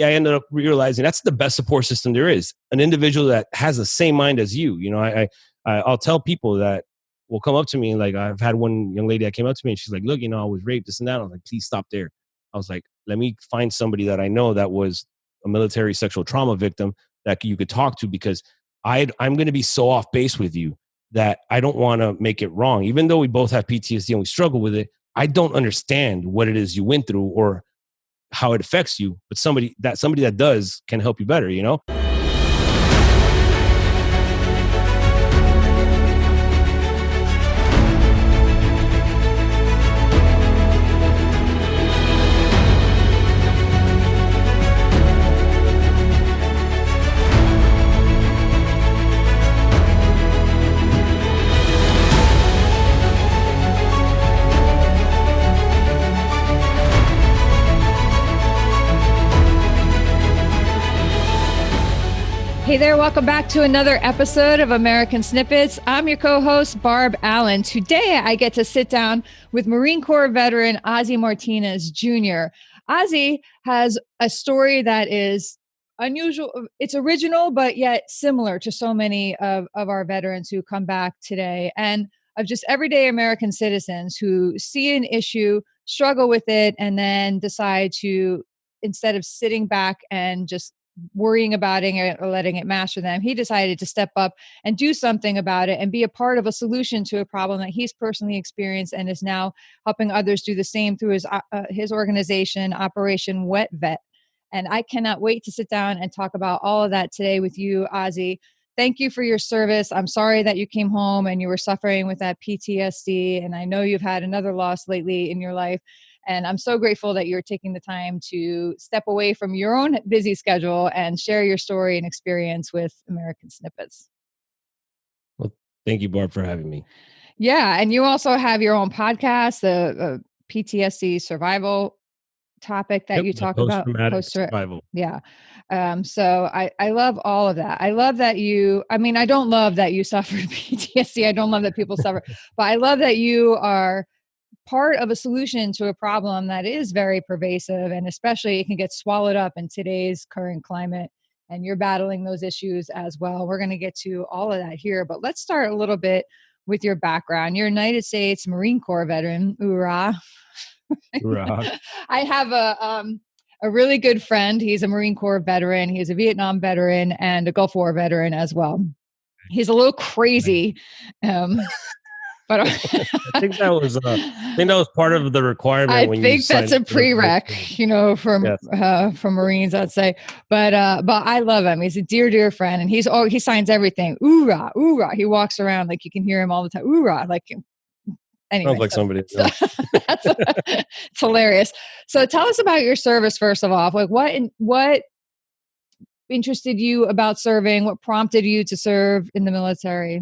I ended up realizing that's the best support system there is. An individual that has the same mind as you. You know, I'll tell people that will come up to me, and like I've had one young lady that came up to me and she's like, look, you know, I was raped, this and that. I was like, please stop there. I was like, let me find somebody that I know that was a military sexual trauma victim that you could talk to, because I'm going to be so off base with you that I don't want to make it wrong. Even though we both have PTSD and we struggle with it, I don't understand what it is you went through or how it affects you, but somebody that does can help you better, you know? Hey there, welcome back to another episode of American Snippets. I'm your co-host, Barb Allen. Today, I get to sit down with Marine Corps veteran Ozzie Martinez Jr. Ozzie has a story that is unusual. It's original, but yet similar to so many of our veterans who come back today, and of just everyday American citizens who see an issue, struggle with it, and then decide to, instead of sitting back and just worrying about it or letting it master them, he decided to step up and do something about it and be a part of a solution to a problem that he's personally experienced, and is now helping others do the same through his organization, Operation Wet Vet. And I cannot wait to sit down and talk about all of that today with you, Ozzie. Thank you for your service. I'm sorry that you came home and you were suffering with that PTSD, and I know you've had another loss lately in your life. And I'm so grateful that you're taking the time to step away from your own busy schedule and share your story and experience with American Snippets. Well, thank you, Barb, for having me. Yeah. And you also have your own podcast, the PTSD survival topic that you talk about. Post-traumatic survival. Yeah. So I love all of that. I love that I don't love that you suffered PTSD. I don't love that people suffer, but I love that you are part of a solution to a problem that is very pervasive, and especially it can get swallowed up in today's current climate, and you're battling those issues as well. We're going to get to all of that here, but let's start a little bit with your background. You're a United States Marine Corps veteran. Hoorah. Hoorah. I have a really good friend. He's a Marine Corps veteran. He's a Vietnam veteran and a Gulf War veteran as well. He's a little crazy. But I think that was part of the requirement. I think that's a prereq, from Marines, I'd say. But I love him. He's a dear friend, and he signs everything. Oorah, oorah. He walks around like you can hear him all the time. Oorah, like. Anyway, sounds like somebody. It's hilarious. So tell us about your service first of all. Like what interested you about serving? What prompted you to serve in the military?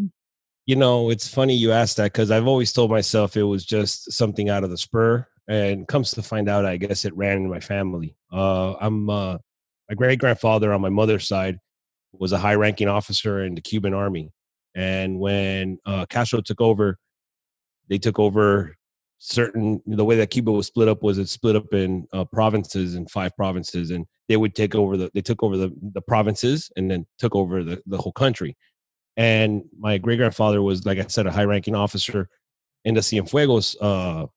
You know, it's funny you asked that, because I've always told myself it was just something out of the spur, and comes to find out, I guess it ran in my family. My great grandfather on my mother's side was a high ranking officer in the Cuban army. And when Castro took over, they took over the way that Cuba was split up was it split up in provinces, in 5 provinces, and they took over the provinces and then took over the whole country. And my great grandfather was, like I said, a high ranking officer in the Cienfuegos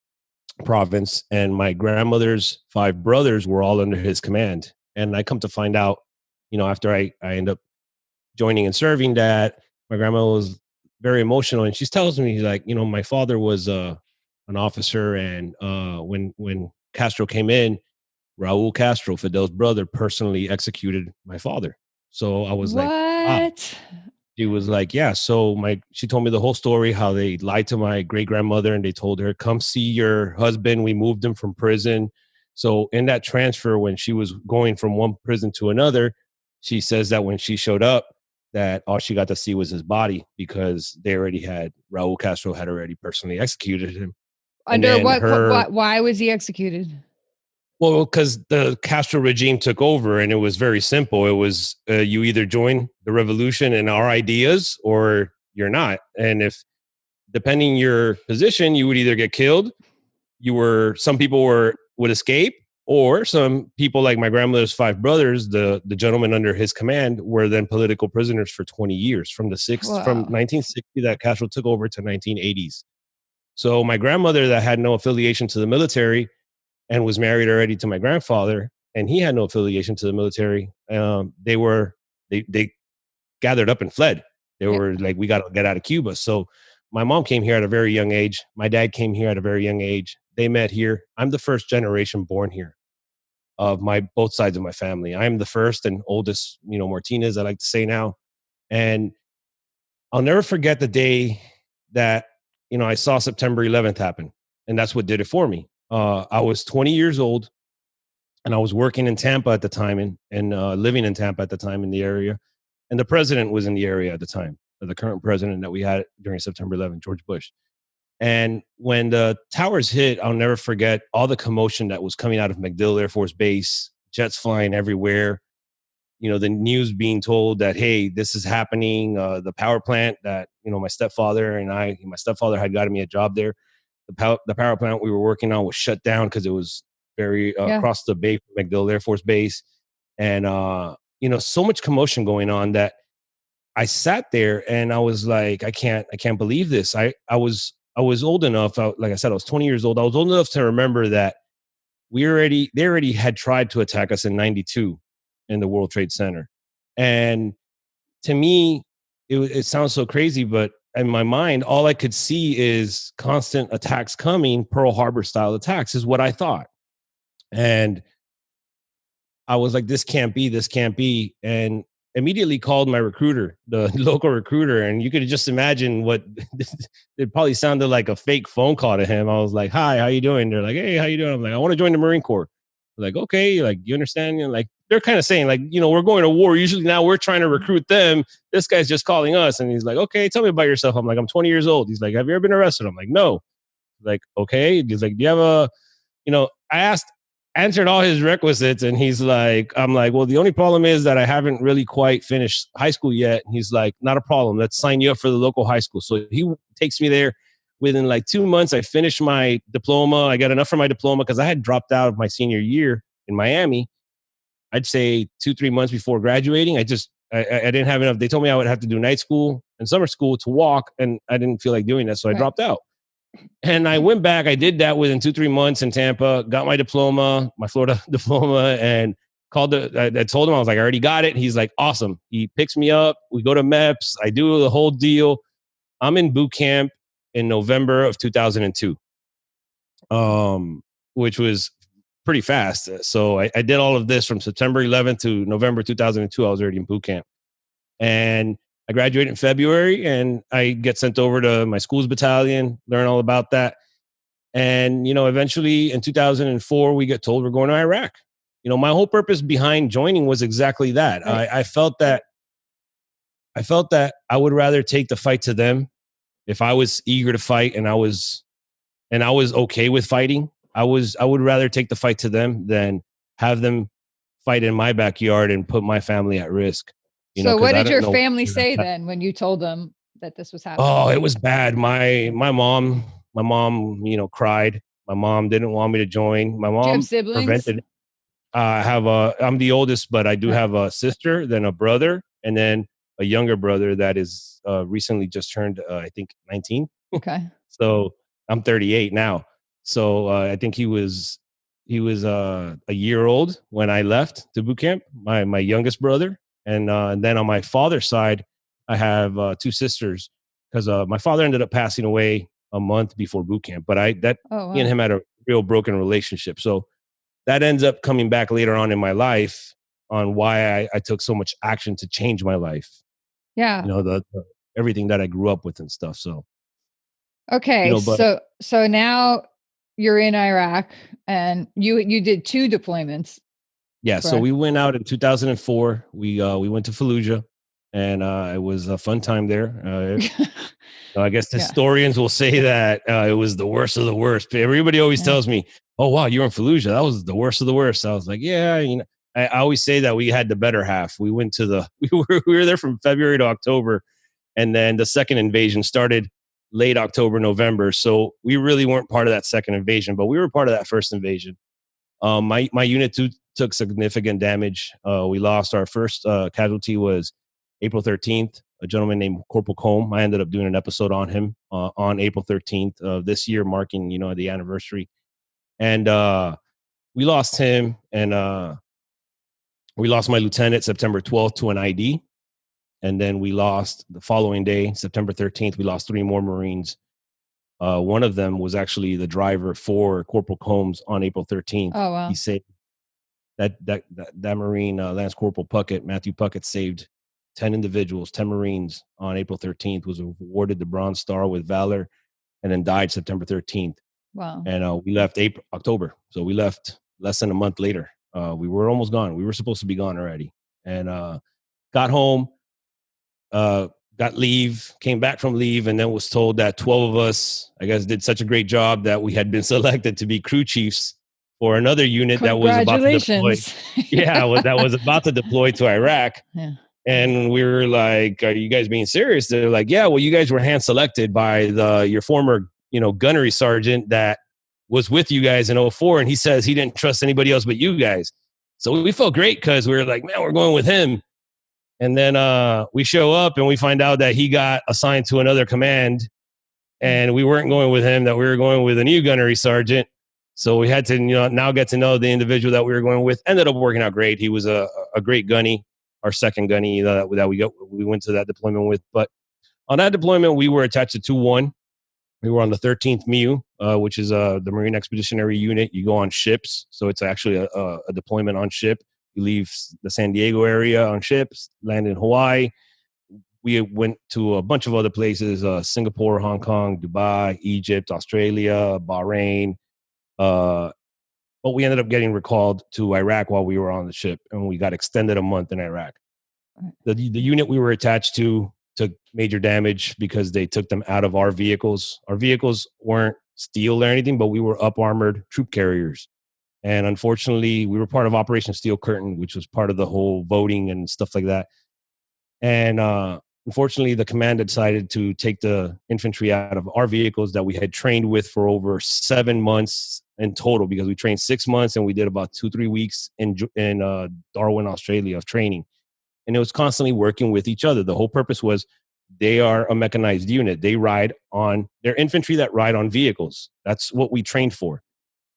province, and my grandmother's 5 brothers were all under his command. And I come to find out, after I end up joining and serving, that my grandma was very emotional, and she tells me, like, my father was an officer, and when Castro came in, Raul Castro, Fidel's brother, personally executed my father. So I was like, wow. She was like, yeah. So she told me the whole story, how they lied to my great grandmother and they told her, come see your husband. We moved him from prison. So in that transfer, when she was going from one prison to another, she says that when she showed up, that all she got to see was his body, because Raul Castro had already personally executed him. Under why was he executed? Well, because the Castro regime took over, and it was very simple. It was you either join the revolution and our ideas, or you're not. And if, depending your position, you would either get killed. Some people would escape, Or some people like my grandmother's five brothers, the gentlemen under his command, were then political prisoners for 20 years from Wow. 1960 that Castro took over to 1980s. So my grandmother that had no affiliation to the military and was married already to my grandfather, and he had no affiliation to the military. They gathered up and fled. They Yeah. were like, we got to get out of Cuba. So my mom came here at a very young age. My dad came here at a very young age. They met here. I'm the first generation born here of my both sides of my family. I'm the first and oldest, Martinez, I like to say now. And I'll never forget the day that, I saw September 11th happen. And that's what did it for me. I was 20 years old and I was working in Tampa at the time and living in Tampa at the time in the area. And the president was in the area at the time, the current president that we had during September 11th, George Bush. And when the towers hit, I'll never forget all the commotion that was coming out of MacDill Air Force Base, jets flying everywhere. The news being told that, hey, this is happening. The power plant that, my stepfather had gotten me a job there. The power plant we were working on was shut down because it was very Yeah. across the bay from MacDill Air Force Base. And, so much commotion going on that I sat there and I was like, I can't believe this. I was old enough. Like I said, I was 20 years old. I was old enough to remember that they already had tried to attack us in 92 in the World Trade Center. And to me, it sounds so crazy, but in my mind, all I could see is constant attacks coming, Pearl Harbor style attacks is what I thought. And I was like, this can't be. And immediately called my recruiter, the local recruiter. And you could just imagine what it probably sounded like a fake phone call to him. I was like, hi, how you doing? They're like, hey, how you doing? I'm like, I want to join the Marine Corps. They're like, okay, like, you understand? And like, they're kind of saying like, we're going to war. Usually now we're trying to recruit them. This guy's just calling us. And he's like, okay, tell me about yourself. I'm like, I'm 20 years old. He's like, have you ever been arrested? I'm like, no. Like, okay. He's like, do you have I answered all his requisites, and I'm like, well, the only problem is that I haven't really quite finished high school yet. And he's like, not a problem. Let's sign you up for the local high school. So he takes me there. Within like 2 months, I finished my diploma. I got enough for my diploma because I had dropped out of my senior year in Miami. I'd say 2-3 months before graduating. I didn't have enough. They told me I would have to do night school and summer school to walk, and I didn't feel like doing that. So I dropped out. And I went back. I did that within 2-3 months in Tampa, got my diploma, my Florida diploma, and I told him, I was like, I already got it. He's like, awesome. He picks me up. We go to MEPS. I do the whole deal. I'm in boot camp in November of 2002, which was pretty fast. So I did all of this from September 11th to November 2002. I was already in boot camp. And I graduate in February and I get sent over to my school's battalion, learn all about that. And, eventually in 2004, we get told we're going to Iraq. My whole purpose behind joining was exactly that. Right. I felt that I would rather take the fight to them if I was eager to fight and I was okay with fighting. I would rather take the fight to them than have them fight in my backyard and put my family at risk. So what did your family say then when you told them that this was happening? Oh, it was bad. My mom, cried. My mom didn't want me to join. My Do you have mom siblings? prevented. I'm the oldest, but I do have a sister, then a brother, and then a younger brother that is recently just turned, I think, 19. Okay. So I'm 38 now. So I think he was a year old when I left to boot camp. My youngest brother. And then on my father's side, I have 2 sisters because my father ended up passing away a month before boot camp. But he and him had a real broken relationship. So that ends up coming back later on in my life on why I took so much action to change my life. Yeah. The everything that I grew up with and stuff. So. Okay. So now you're in Iraq and you did 2 deployments. Yeah, correct? So we went out in 2004. We went to Fallujah, and it was a fun time there. I guess historians will say that it was the worst of the worst. Everybody always tells me, "Oh wow, you were in Fallujah. That was the worst of the worst." I was like, "Yeah, I always say that we had the better half. We went to we were there from February to October, and then the second invasion started late October, November. So we really weren't part of that second invasion, but we were part of that first invasion." My unit too took significant damage. We lost our first casualty was April 13th, a gentleman named Corporal Combe. I ended up doing an episode on him on April 13th of this year, marking, the anniversary. And we lost him, and we lost my lieutenant September 12th to an ID. And then we lost the following day, September 13th, we lost 3 more Marines. One of them was actually the driver for Corporal Combs on April 13th. Oh, wow. He saved that Marine, Lance Corporal Puckett, Matthew Puckett, saved 10 individuals, 10 Marines on April 13th, was awarded the Bronze Star with Valor, and then died September 13th. Wow. And we left October. So we left less than a month later. We were almost gone. We were supposed to be gone already. And got home, got leave, came back from leave, and then was told that 12 of us, I guess, did such a great job that we had been selected to be crew chiefs for another unit that was about to deploy. That was about to deploy to Iraq. Yeah. And we were like, "Are you guys being serious?" They're like, "Yeah, well, you guys were hand selected by your former, gunnery sergeant that was with you guys in 2004, and he says he didn't trust anybody else but you guys." So we felt great because we were like, "Man, we're going with him." And then we show up and we find out that he got assigned to another command, and we weren't going with him, that we were going with a new gunnery sergeant. So we had to now get to know the individual that we were going with. Ended up working out great. He was a great gunny, our second gunny that we went to that deployment with. But on that deployment, we were attached to 2-1. We were on the 13th MU, which is the Marine Expeditionary Unit. You go on ships. So it's actually a deployment on ship. You leave the San Diego area on ships, land in Hawaii. We went to a bunch of other places, Singapore, Hong Kong, Dubai, Egypt, Australia, Bahrain. But we ended up getting recalled to Iraq while we were on the ship, and we got extended a month in Iraq. The unit we were attached to took major damage because they took them out of our vehicles. Our vehicles weren't steel or anything, but we were up-armored troop carriers. And unfortunately, we were part of Operation Steel Curtain, which was part of the whole voting and stuff like that. And unfortunately, the command decided to take the infantry out of our vehicles that we had trained with for over 7 months in total, because we trained 6 months and we did about 2-3 weeks in Darwin, Australia, of training. And it was constantly working with each other. The whole purpose was they are a mechanized unit. They're infantry that ride on vehicles. That's what we trained for.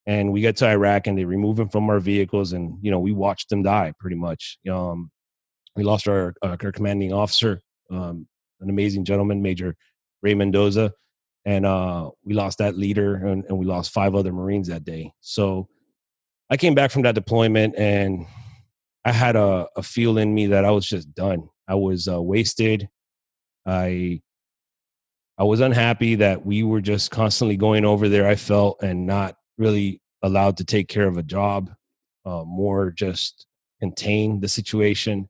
And we get to Iraq and they remove them from our vehicles, and we watched them die pretty much. We lost our commanding officer, an amazing gentleman, Major Ray Mendoza, and we lost that leader, and we lost 5 other Marines that day. So I came back from that deployment, and I had a feel in me that I was just done. I was wasted. I was unhappy that we were just constantly going over there, I felt, and not really allowed to take care of a job, more just contain the situation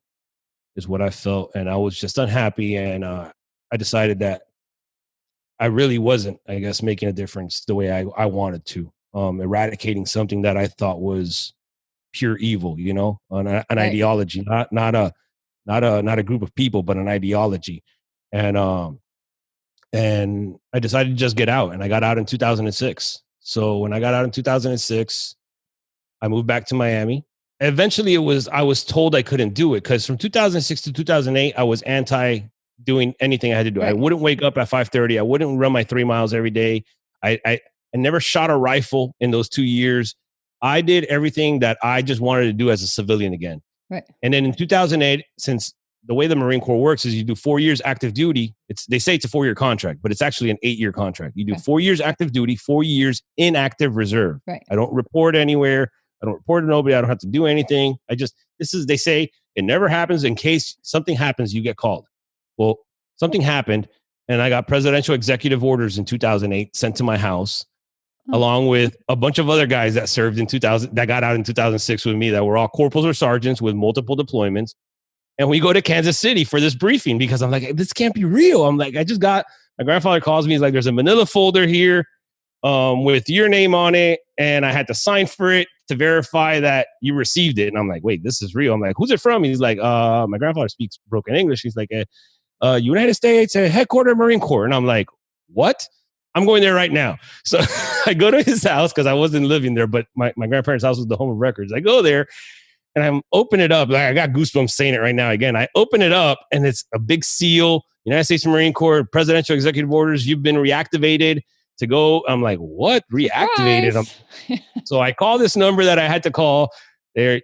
is what I felt. And I was just unhappy. And I decided that I really wasn't, I guess, making a difference the way I wanted to, eradicating something that I thought was pure evil, an right. Ideology, not a group of people, but an ideology. And I decided to just get out, and I got out in 2006. So when I got out in 2006, I moved back to Miami. Eventually I was told I couldn't do it, because from 2006 to 2008, I was anti doing anything I had to do. Right. I wouldn't wake up at 5:30. I wouldn't run my 3 miles every day. I never shot a rifle in those 2 years. I did everything that I just wanted to do as a civilian again. Right. And then in 2008, since the way the Marine Corps works is you do 4 years active duty. They say it's a 4-year contract, but it's actually an 8-year contract. You do 4 years active duty, 4 years inactive reserve. Right. I don't report anywhere. I don't report to nobody. I don't have to do anything. They say it never happens. In case something happens, you get called. Well, something happened, and I got presidential executive orders in 2008 sent to my house, along with a bunch of other guys that served in 2000, that got out in 2006 with me, that were all corporals or sergeants with multiple deployments. And we go to Kansas City for this briefing, because I'm like, this can't be real. I'm like, my grandfather calls me. He's like, there's a manila folder here with your name on it, and I had to sign for it to verify that you received it. And I'm like, wait, this is real. I'm like, who's it from? He's like, my grandfather speaks broken English. He's like, United States headquarters Marine Corps. And I'm like, what? I'm going there right now. So I go to his house because I wasn't living there, but my grandparents' house was the home of records. I go there and I'm open it up. Like, I got goosebumps saying it right now. Again, I open it up and it's a big seal. United States Marine Corps presidential executive orders. You've been reactivated to go. I'm like, what? Reactivated? So I call this number that I had to call. They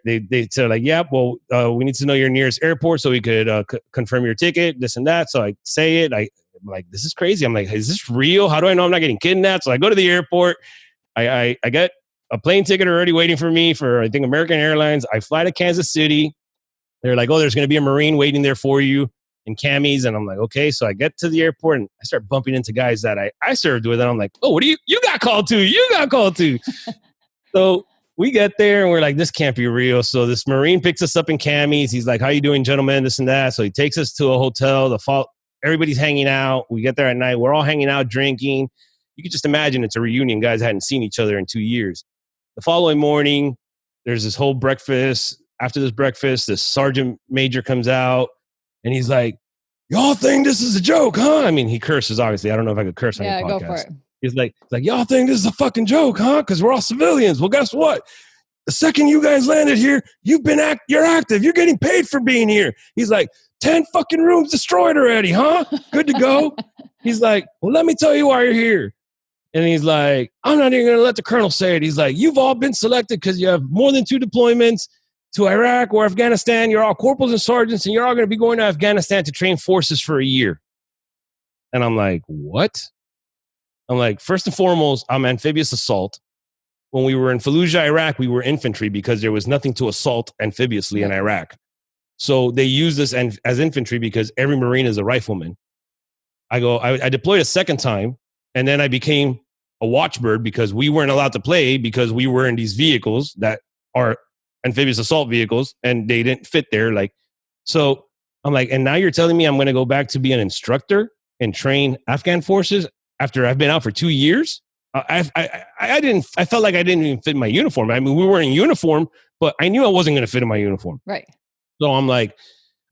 said like, yeah, well, we need to know your nearest airport so we could confirm your ticket, this and that. So I say it. I'm like, this is crazy. I'm like, is this real? How do I know I'm not getting kidnapped? So I go to the airport. I get a plane ticket already waiting for me for, I think, American Airlines. I fly to Kansas City. They're like, oh, there's going to be a Marine waiting there for you in camis. And I'm like, okay. So I get to the airport and I start bumping into guys that I served with. And I'm like, oh, what do you got called to? You got called to. So we get there and we're like, this can't be real. So this Marine picks us up in camis. He's like, how you doing, gentlemen? This and that. So he takes us to a hotel. Everybody's hanging out. We get there at night. We're all hanging out, drinking. You can just imagine it's a reunion. Guys hadn't seen each other in 2 years. The following morning, there's this whole breakfast. After this breakfast, this sergeant major comes out and he's like, y'all think this is a joke, huh? I mean, he curses, obviously. I don't know if I could curse on your podcast. Go for it. He's like, y'all think this is a fucking joke, huh? Because we're all civilians. Well, guess what? The second you guys landed here, you're active. You're getting paid for being here. He's like, 10 fucking rooms destroyed already, huh? Good to go. He's like, well, let me tell you why you're here. And he's like, I'm not even going to let the colonel say it. He's like, you've all been selected because you have more than 2 deployments to Iraq or Afghanistan. You're all corporals and sergeants, and you're all going to be going to Afghanistan to train forces for a year. And I'm like, what? I'm like, first and foremost, I'm amphibious assault. When we were in Fallujah, Iraq, we were infantry because there was nothing to assault amphibiously in Iraq. So they use this as infantry because every Marine is a rifleman. I deployed a second time, and then I became a watchbird because we weren't allowed to play because we were in these vehicles that are amphibious assault vehicles, and they didn't fit there. So I'm like, and now you're telling me I'm going to go back to be an instructor and train Afghan forces after I've been out for 2 years? I felt like I didn't even fit in my uniform. I mean, we were in uniform, but I knew I wasn't going to fit in my uniform. Right. So I'm like,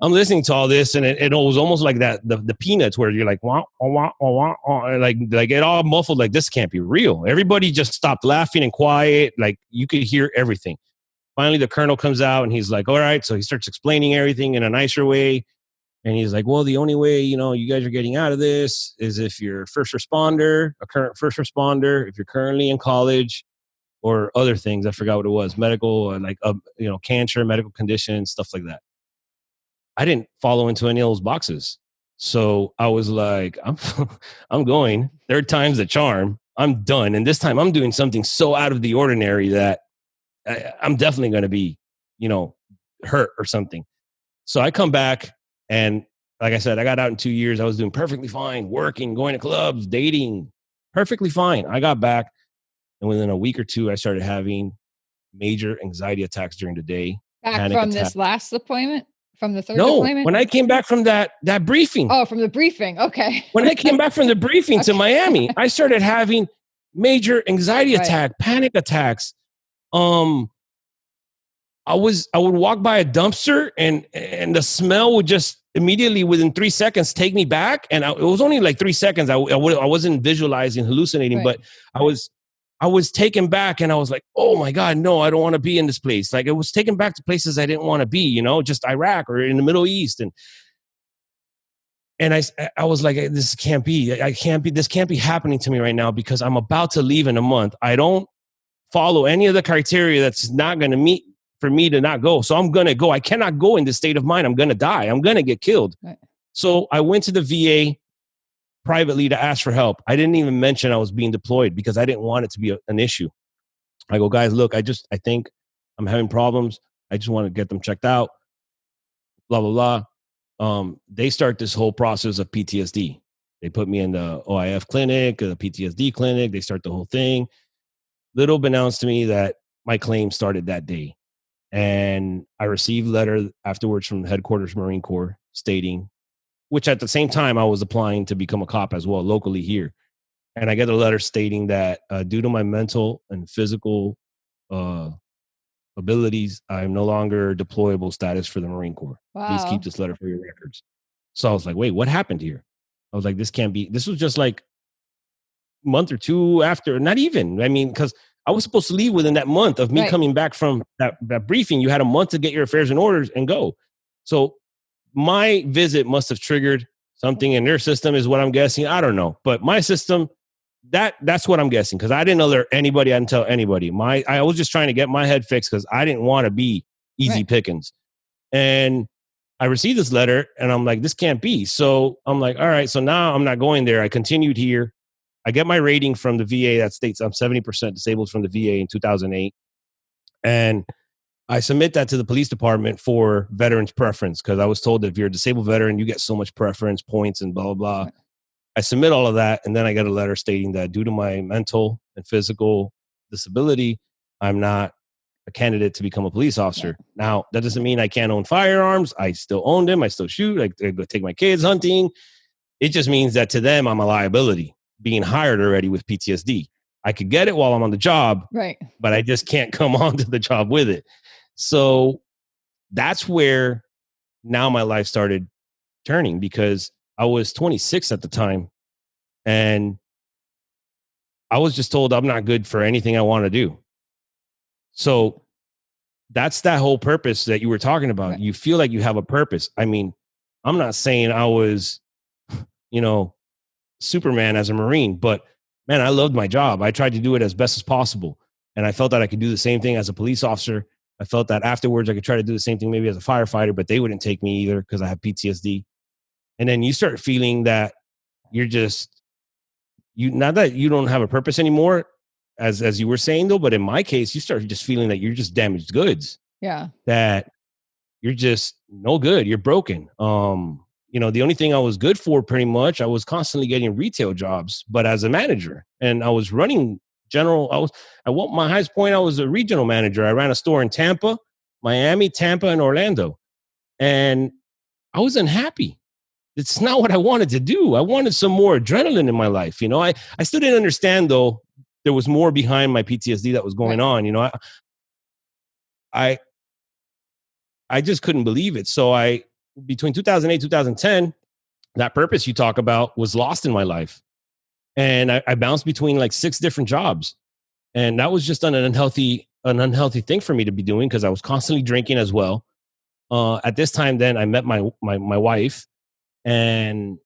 I'm listening to all this, and it was almost like that the Peanuts, where you're like, wah, wah, wah, wah, wah, like it all muffled. Like, this can't be real. Everybody just stopped laughing and quiet. Like, you could hear everything. Finally, the colonel comes out and he's like, all right. So he starts explaining everything in a nicer way. And he's like, well, the only way, you guys are getting out of this is if you're a first responder, a current first responder, if you're currently in college, or other things. I forgot what it was, medical, cancer, medical conditions, stuff like that. I didn't follow into any of those boxes. So I was like, I'm going. Third time's the charm. I'm done. And this time I'm doing something so out of the ordinary that I'm definitely going to be, hurt or something. So I come back, and like I said, I got out in 2 years. I was doing perfectly fine, working, going to clubs, dating, perfectly fine. I got back, and within a week or two, I started having major anxiety attacks during the day. Back from this last deployment? From the third No, deployment? when I came back from that briefing. Oh, from the briefing. Okay. When I came back from the briefing to Miami, I started having major anxiety attack, panic attacks. I would walk by a dumpster, and the smell would just immediately, within 3 seconds, take me back. And it was only like 3 seconds. I wasn't visualizing, hallucinating, but I was taken back, and I was like, oh my God, no, I don't want to be in this place. Like, it was taken back to places I didn't want to be, just Iraq or in the Middle East. And I was like, this can't be happening to me right now, because I'm about to leave in a month. I don't follow any of the criteria that's not going to meet for me to not go. So I'm going to go. I cannot go in this state of mind. I'm going to die. I'm going to get killed. Right. So I went to the VA privately to ask for help. I didn't even mention I was being deployed because I didn't want it to be an issue. I go, guys, look, I think I'm having problems. I just want to get them checked out. Blah, blah, blah. They start this whole process of PTSD. They put me in the OIF clinic, the PTSD clinic. They start the whole thing. Little announced to me that my claim started that day. And I received a letter afterwards from headquarters Marine Corps stating, which at the same time I was applying to become a cop as well locally here. And I get a letter stating that due to my mental and physical abilities, I'm no longer deployable status for the Marine Corps. Wow. Please keep this letter for your records. So I was like, wait, what happened here? I was like, this can't be. This was just like month or two after, not even. I mean, because I was supposed to leave within that month of me Right. coming back from that briefing. You had a month to get your affairs in order and go. So my visit must have triggered something in their system, is what I'm guessing. I don't know, but my system, that's what I'm guessing, because I didn't alert anybody. I didn't tell anybody. I was just trying to get my head fixed because I didn't want to be easy Right. pickings. And I received this letter and I'm like, this can't be. So I'm like, all right, so now I'm not going there. I continued here. I get my rating from the VA that states I'm 70% disabled from the VA in 2008. And I submit that to the police department for veterans preference, because I was told that if you're a disabled veteran, you get so much preference points and blah, blah, blah. Right. I submit all of that. And then I get a letter stating that due to my mental and physical disability, I'm not a candidate to become a police officer. Yeah. Now, that doesn't mean I can't own firearms. I still own them. I still shoot. I go take my kids hunting. It just means that to them, I'm a liability, being hired already with PTSD. I could get it while I'm on the job, Right. but I just can't come onto the job with it. So that's where now my life started turning, because I was 26 at the time and I was just told I'm not good for anything I want to do. So that's that whole purpose that you were talking about. Right. You feel like you have a purpose. I mean, I'm not saying I was, you know, Superman as a Marine, but man, I loved my job. I tried to do it as best as possible. And I felt that I could do the same thing as a police officer. I felt that afterwards I could try to do the same thing maybe as a firefighter, but they wouldn't take me either because I have PTSD. And then you start feeling that you're just, not that you don't have a purpose anymore, as you were saying though, but in my case, you start just feeling that you're just damaged goods. Yeah. That you're just no good. You're broken. The only thing I was good for, pretty much, I was constantly getting retail jobs, but as a manager, and I was running general. My highest point, I was a regional manager. I ran a store in Tampa, Miami, Tampa, and Orlando, and I was unhappy. It's not what I wanted to do. I wanted some more adrenaline in my life. I still didn't understand though. There was more behind my PTSD that was going Right. on. I just couldn't believe it. So between 2008, 2010, that purpose you talk about was lost in my life. And I bounced between like 6 different jobs. And that was just an unhealthy thing for me to be doing, because I was constantly drinking as well. At this time, then I met my wife, and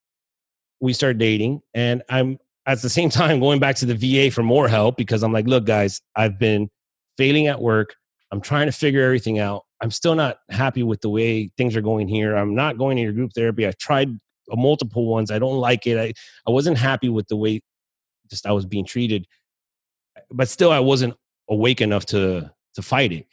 we started dating. And I'm at the same time going back to the VA for more help, because I'm like, look, guys, I've been failing at work. I'm trying to figure everything out. I'm still not happy with the way things are going here. I'm not going to your group therapy. I've tried multiple ones. I don't like it. I wasn't happy with the way just I was being treated, but still I wasn't awake enough to fight it.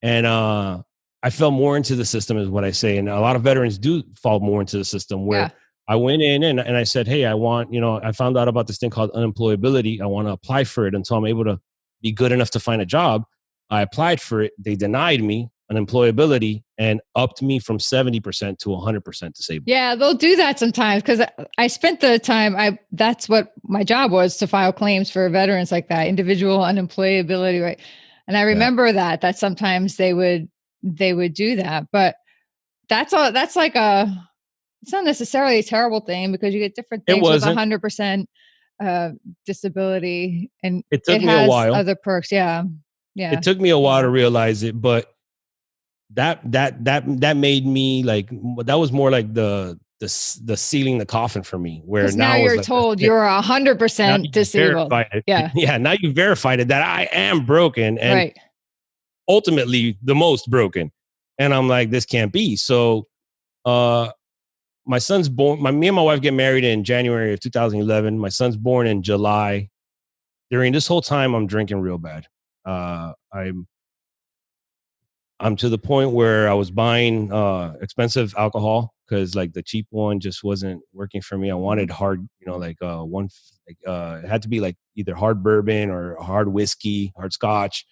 And I fell more into the system, is what I say. And a lot of veterans do fall more into the system, where Yeah. I went in and I said, hey, I found out about this thing called unemployability. I want to apply for it until I'm able to be good enough to find a job. I applied for it. They denied me unemployability and upped me from 70% to 100% disabled. Yeah, they'll do that sometimes, because I spent the time, that's what my job was, to file claims for veterans like that, individual unemployability, right? And I remember that sometimes they would do that, but that's like it's not necessarily a terrible thing, because you get different It things with wasn't. 100% disability, and It took it me a has while. other perks. Yeah. Yeah. It took me a while to realize it, but that made me like, that was more like the sealing the coffin for me, where Because now now it's you're like, told now you're you 100% disabled. verified it. Yeah. Yeah, now you verified it that I am broken, and Right. ultimately the most broken. And I'm like, this can't be. So my son's born, me and my wife get married in January of 2011. My son's born in July. During this whole time, I'm drinking real bad. I'm to the point where I was buying expensive alcohol, because like the cheap one just wasn't working for me. I wanted hard, it had to be like either hard bourbon or hard whiskey, hard scotch.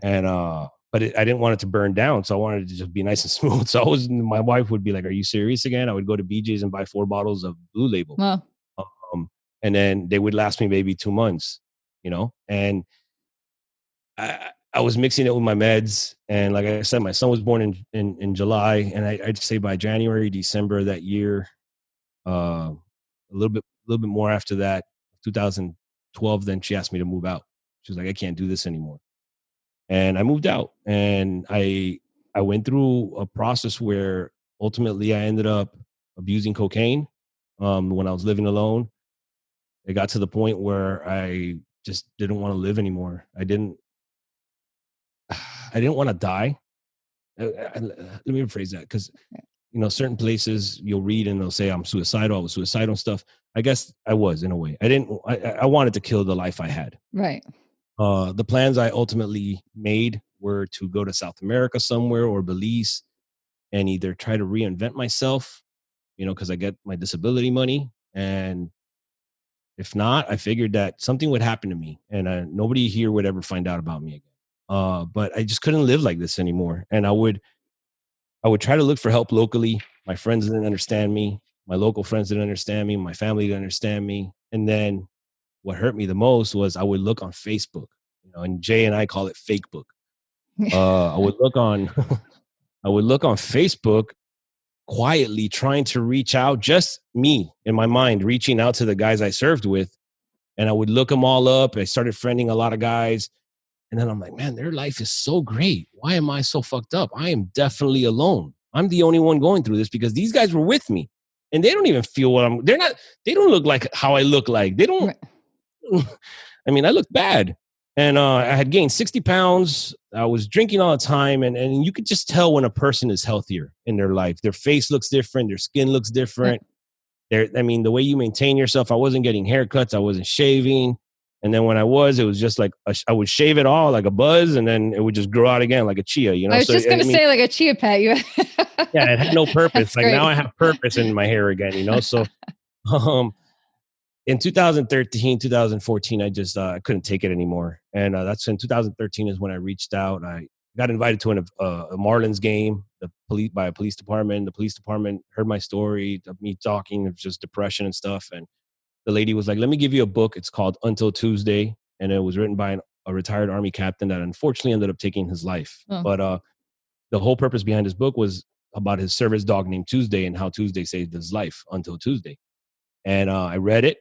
And I didn't want it to burn down, so I wanted it to just be nice and smooth. So my wife would be like, "Are you serious again?" I would go to BJ's and buy 4 bottles of Blue Label. Well, And then they would last me maybe 2 months, and I was mixing it with my meds. And like I said, my son was born in July, and I'd say by January, December that year, a little bit more after that, 2000, 12, then she asked me to move out. She was like, I can't do this anymore. And I moved out, and I went through a process where ultimately I ended up abusing cocaine when I was living alone. It got to the point where I just didn't want to live anymore. I didn't want to die. Let me rephrase that, because certain places you'll read and they'll say I'm suicidal. I was suicidal and stuff. I guess I was, in a way. I didn't. I wanted to kill the life I had. Right. The plans I ultimately made were to go to South America somewhere or Belize and either try to reinvent myself, because I get my disability money. And if not, I figured that something would happen to me and nobody here would ever find out about me again. But I just couldn't live like this anymore. And I would try to look for help locally. My friends didn't understand me. My local friends didn't understand me. My family didn't understand me. And then what hurt me the most was I would look on Facebook, and Jay and I call it fake book. I would look on I would look on Facebook quietly trying to reach out, just me in my mind, reaching out to the guys I served with. And I would look them all up. I started friending a lot of guys. And then I'm like, man, their life is so great. Why am I so fucked up? I am definitely alone. I'm the only one going through this because these guys were with me. And they don't even feel they don't look like how I look like. They don't, I mean, I look bad. And I had gained 60 pounds. I was drinking all the time. And you could just tell when a person is healthier in their life. Their face looks different. Their skin looks different. The way you maintain yourself, I wasn't getting haircuts. I wasn't shaving. And then when I was, it was just like I would shave it all like a buzz, and then it would just grow out again like a chia, I was just going to say like a chia pet. Yeah, it had no purpose. Like great. Now I have purpose in my hair again, So in 2013, 2014, I just I couldn't take it anymore. And that's in 2013 is when I reached out. I got invited to a Marlins game, by a police department. The police department heard my story of me talking of just depression and stuff. And the lady was like, let me give you a book. It's called Until Tuesday. And it was written by a retired Army captain that unfortunately ended up taking his life. Oh. But the whole purpose behind his book was about his service dog named Tuesday and how Tuesday saved his life until Tuesday. And I read it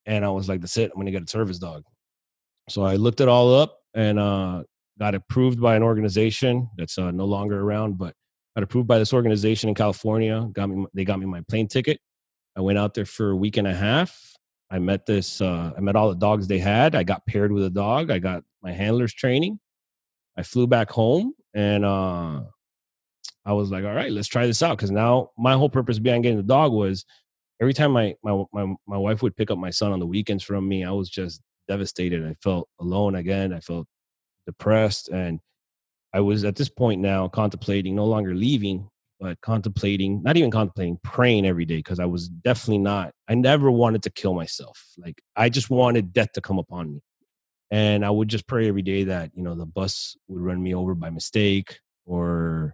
and I was like, that's it. I'm going to get a service dog. So I looked it all up and got approved by an organization that's no longer around, but got approved by this organization in California. They got me my plane ticket. I went out there for a week and a half. I met all the dogs they had. I got paired with a dog. I got my handlers training. I flew back home and I was like, all right, let's try this out. Cause now my whole purpose behind getting the dog was every time my wife would pick up my son on the weekends from me, I was just devastated. I felt alone again. I felt depressed. And I was at this point now contemplating no longer leaving, but not even contemplating, praying every day, because I was definitely I never wanted to kill myself. Like I just wanted death to come upon me. And I would just pray every day that, the bus would run me over by mistake or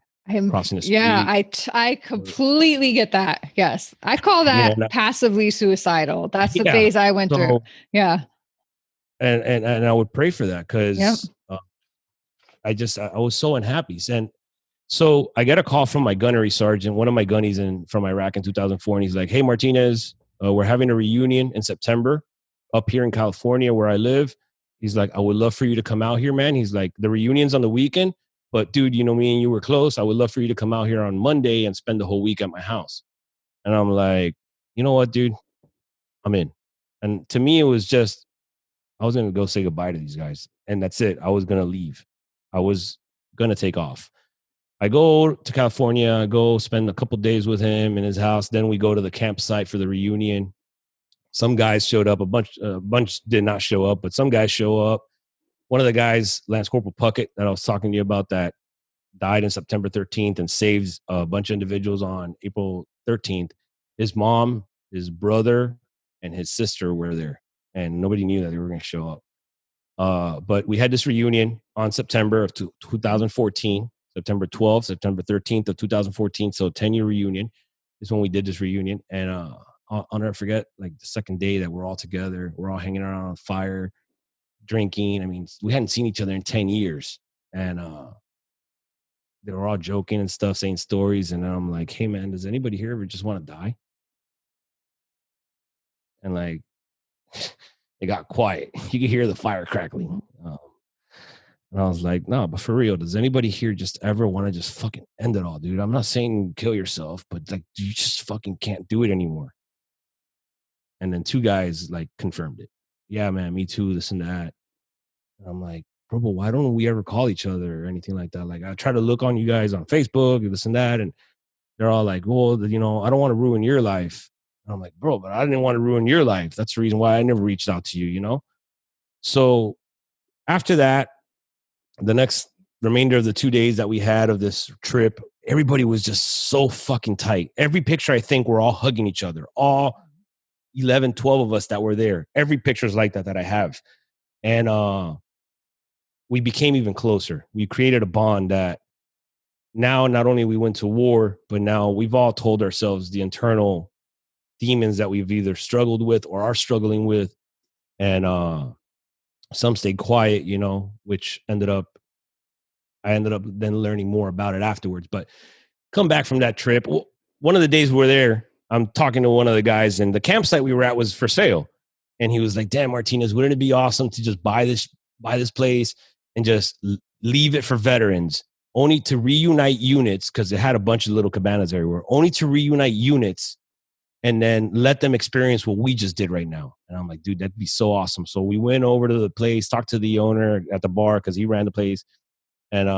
crossing the street. Yeah, I completely get that. Yes. I call that passively suicidal. That's the phase I went through. Yeah. And I would pray for that because I was so unhappy. And so I get a call from my gunnery sergeant, one of my gunnies from Iraq in 2004. And he's like, hey, Martinez, we're having a reunion in September up here in California where I live. He's like, I would love for you to come out here, man. He's like, the reunion's on the weekend, but dude, me and you were close. I would love for you to come out here on Monday and spend the whole week at my house. And I'm like, you know what, dude, I'm in. And to me, it was just, I was going to go say goodbye to these guys. And that's it. I was going to leave. I was going to take off. I go to California, go spend a couple days with him in his house. Then we go to the campsite for the reunion. Some guys showed up. A bunch did not show up, but some guys show up. One of the guys, Lance Corporal Puckett, that I was talking to you about, that died on September 13th and saves a bunch of individuals on April 13th. His mom, his brother, and his sister were there, and nobody knew that they were going to show up. But we had this reunion on September of 2014. September 12th, September 13th of 2014. So 10-year reunion is when we did this reunion. And I'll never forget, like the second day that we're all together, we're all hanging around on a fire, drinking. I mean, we hadn't seen each other in 10 years. And they were all joking and stuff, saying stories. And I'm like, hey, man, does anybody here ever just want to die? And like, It got quiet. You could hear the fire crackling. And I was like, no, but for real, does anybody here just ever want to just fucking end it all, dude? I'm not saying kill yourself, but like, you just fucking can't do it anymore. And then 2 guys like confirmed it. Yeah, man, me too, this and that. And I'm like, bro, but why don't we ever call each other or anything like that? Like, I try to look on you guys on Facebook, this and that. And they're all like, well, you know, I don't want to ruin your life. And I'm like, bro, but I didn't want to ruin your life. That's the reason why I never reached out to you, you know? So after that, the next remainder of the 2 days that we had of this trip, everybody was just so fucking tight. Every picture, I think we're all hugging each other, all 11, 12 of us that were there. Every picture is like that I have. And we became even closer. We created a bond that now not only we went to war, but now we've all told ourselves the internal demons that we've either struggled with or are struggling with. And some stayed quiet, you know, which I ended up then learning more about it afterwards. But come back from that trip, one of the days we were there, I'm talking to one of the guys, and the campsite we were at was for sale. And he was like, damn, Martinez, wouldn't it be awesome to just buy this place and just leave it for veterans, only to reunite units, because it had a bunch of little cabanas everywhere, only to reunite units and then let them experience what we just did right now. And I'm like, dude, that'd be so awesome. So we went over to the place, talked to the owner at the bar because he ran the place. And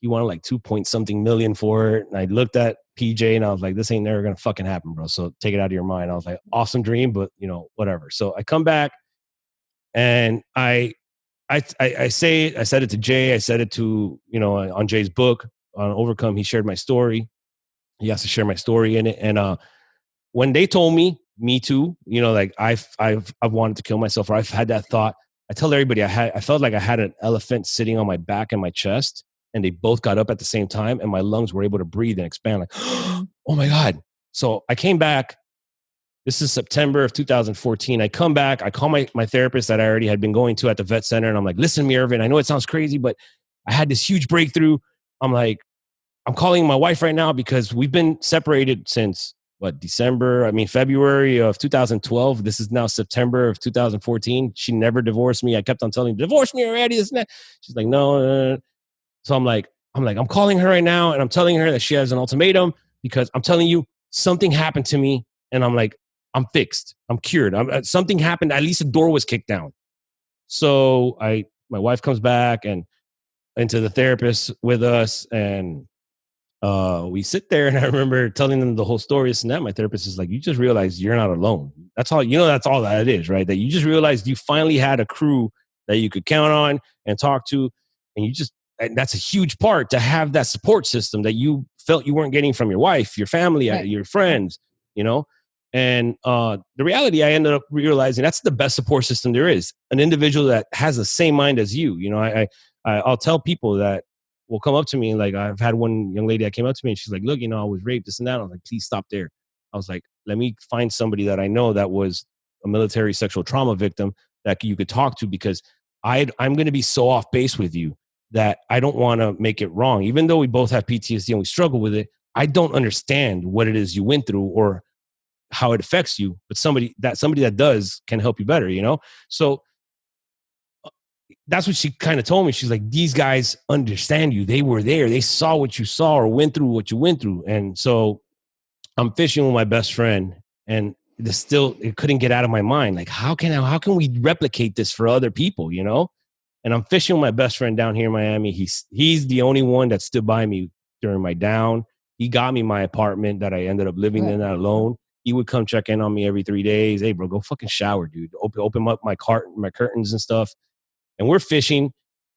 he wanted like 2 point something million for it. And I looked at PJ and I was like, this ain't never going to fucking happen, bro. So take it out of your mind. I was like, awesome dream, but you know, whatever. So I come back and I said it to Jay. I said it to, you know, on Jay's book on Overcome. He shared my story. He has to share my story in it. And when they told me too, you know, like I've wanted to kill myself, or I've had that thought, I tell everybody I felt like I had an elephant sitting on my back and my chest, and they both got up at the same time, and my lungs were able to breathe and expand. Like, oh my God. So I came back. This is September of 2014. I come back. I call my therapist that I already had been going to at the vet center, and I'm like, listen to me, Irvin, I know it sounds crazy, but I had this huge breakthrough. I'm like, I'm calling my wife right now because we've been separated since February of 2012. This is now September of 2014. She never divorced me. I kept on telling her, divorce me already, isn't it? She's like, no. So I'm calling her right now, and I'm telling her that she has an ultimatum because I'm telling you, something happened to me, and I'm like, I'm fixed. I'm cured. Something happened. At least a door was kicked down. So my wife comes back and into the therapist with us, and we sit there, and I remember telling them the whole story. And that my therapist is like, you just realized you're not alone. That's all, you know, that's all that it is, right? That you just realized you finally had a crew that you could count on and talk to. And that's a huge part, to have that support system that you felt you weren't getting from your wife, your family, right, your friends, you know? And the reality, I ended up realizing that's the best support system there is. An individual that has the same mind as you. You know, I'll tell people that will come up to me, and like, I've had one young lady that came up to me, and she's like, look, you know, I was raped, this and that. I was like, please stop there. I was like, let me find somebody that I know that was a military sexual trauma victim that you could talk to, because I'm going to be so off base with you that I don't want to make it wrong. Even though we both have PTSD and we struggle with it, I don't understand what it is you went through or how it affects you, but somebody that does can help you better, you know? So that's what she kind of told me. She's like, these guys understand you. They were there. They saw what you saw or went through what you went through. And so I'm fishing with my best friend, and it couldn't get out of my mind. Like, how can we replicate this for other people, you know? And I'm fishing with my best friend down here in Miami. He's the only one that stood by me during my down. He got me my apartment that I ended up living in alone. He would come check in on me every 3 days. Hey, bro, go fucking shower, dude. Open up my curtains and stuff. And we're fishing,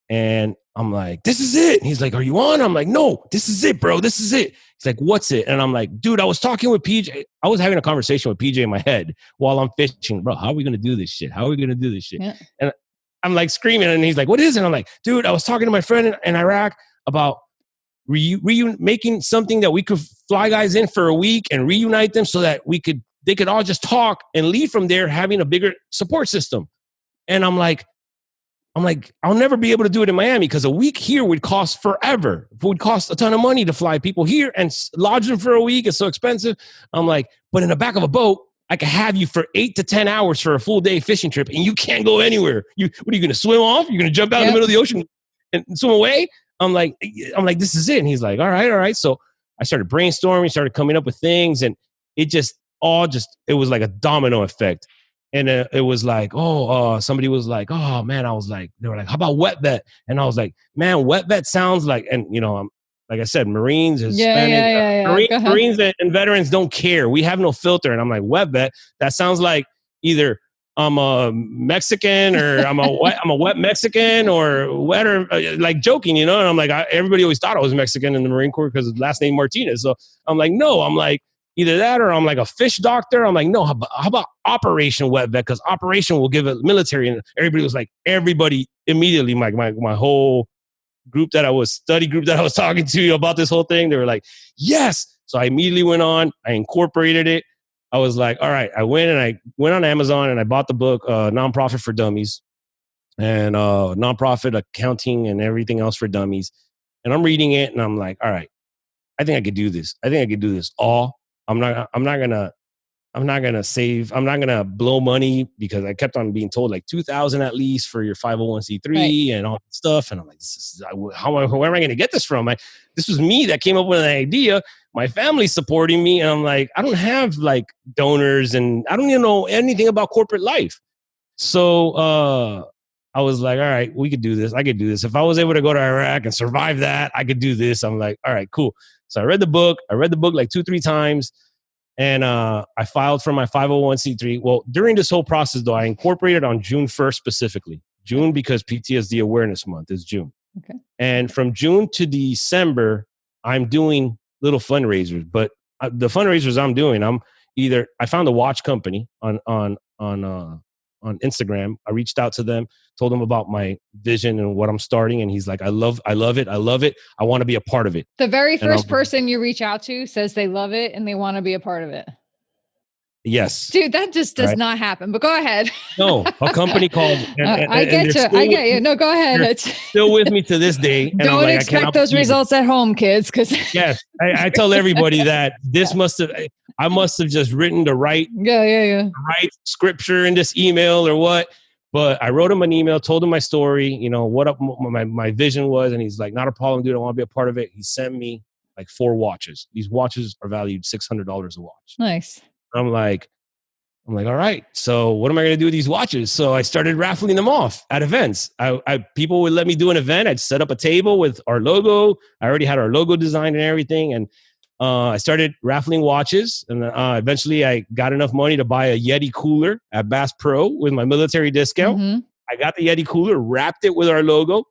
and I'm like, this is it. And he's like, are you on? I'm like, no, this is it, bro. This is it. He's like, what's it? And I'm like, dude, I was talking with PJ. I was having a conversation with PJ in my head while I'm fishing. Bro, how are we going to do this shit? Yeah. And I'm like screaming, and he's like, what is it? And I'm like, dude, I was talking to my friend in Iraq about making something that we could fly guys in for a week and reunite them so that they could all just talk and leave from there having a bigger support system. And I'm like, I'll never be able to do it in Miami because a week here would cost forever. It would cost a ton of money to fly people here and lodge them for a week. It's so expensive. I'm like, but in the back of a boat, I could have you for 8 to 10 hours for a full day fishing trip, and you can't go anywhere. What are you going to swim off? You're going to jump out in the middle of the ocean and swim away? I'm like, this is it. And he's like, all right. So I started brainstorming, started coming up with things, and it was like a domino effect. And it was like, somebody was like, oh man, they were like, how about wet vet? And I was like, man, wet vet sounds like, and like I said, Marines, Hispanic, Marines and veterans don't care. We have no filter. And I'm like, wet vet, that sounds like either I'm a Mexican or I'm a wet Mexican or wetter, like joking, And I'm like, everybody always thought I was Mexican in the Marine Corps because of the last name Martinez. So I'm like, no, I'm like either that or I'm like a fish doctor. I'm like, no, how about Operation Wet Vet? Because Operation will give it military. And everybody immediately, my whole study group that I was talking to about this whole thing, they were like, yes. So I immediately went on, I incorporated it. I was like, all right, I went on Amazon and I bought the book, Nonprofit for Dummies, and Nonprofit Accounting and Everything Else for Dummies. And I'm reading it and I'm like, all right, I think I could do this. I'm not gonna save. I'm not gonna blow money because I kept on being told like $2,000 at least for your 501c3 and all that stuff. And I'm like, where am I gonna get this from? This was me that came up with an idea. My family's supporting me, and I'm like, I don't have like donors, and I don't even know anything about corporate life. So I was like, all right, we could do this. I could do this. If I was able to go to Iraq and survive that, I could do this. I'm like, all right, cool. So I read the book like 2-3 times. And I filed for my 501c3. Well, during this whole process, though, I incorporated on June 1st specifically. June because PTSD Awareness Month is June. Okay. And from June to December, I'm doing little fundraisers. But the fundraisers I'm doing, I found a watch company on Instagram. I reached out to them, told them about my vision and what I'm starting. And he's like, I love it. I want to be a part of it. The very first person you reach out to says they love it and they want to be a part of it. Yes. Dude, that just does not happen, but go ahead. No, a company called... I get you. No, go ahead. It's still with me to this day. And don't expect those results at home, kids. Yes. I tell everybody that I must have just written the right scripture in this email or what. But I wrote him an email, told him my story, what my vision was. And he's like, not a problem, dude. I want to be a part of it. He sent me like 4 watches. These watches are valued $600 a watch. Nice. I'm like, all right. So what am I going to do with these watches? So I started raffling them off at events. People would let me do an event. I'd set up a table with our logo. I already had our logo designed and everything. And I started raffling watches. And eventually I got enough money to buy a Yeti cooler at Bass Pro with my military discount. Mm-hmm. I got the Yeti cooler, wrapped it with our logo.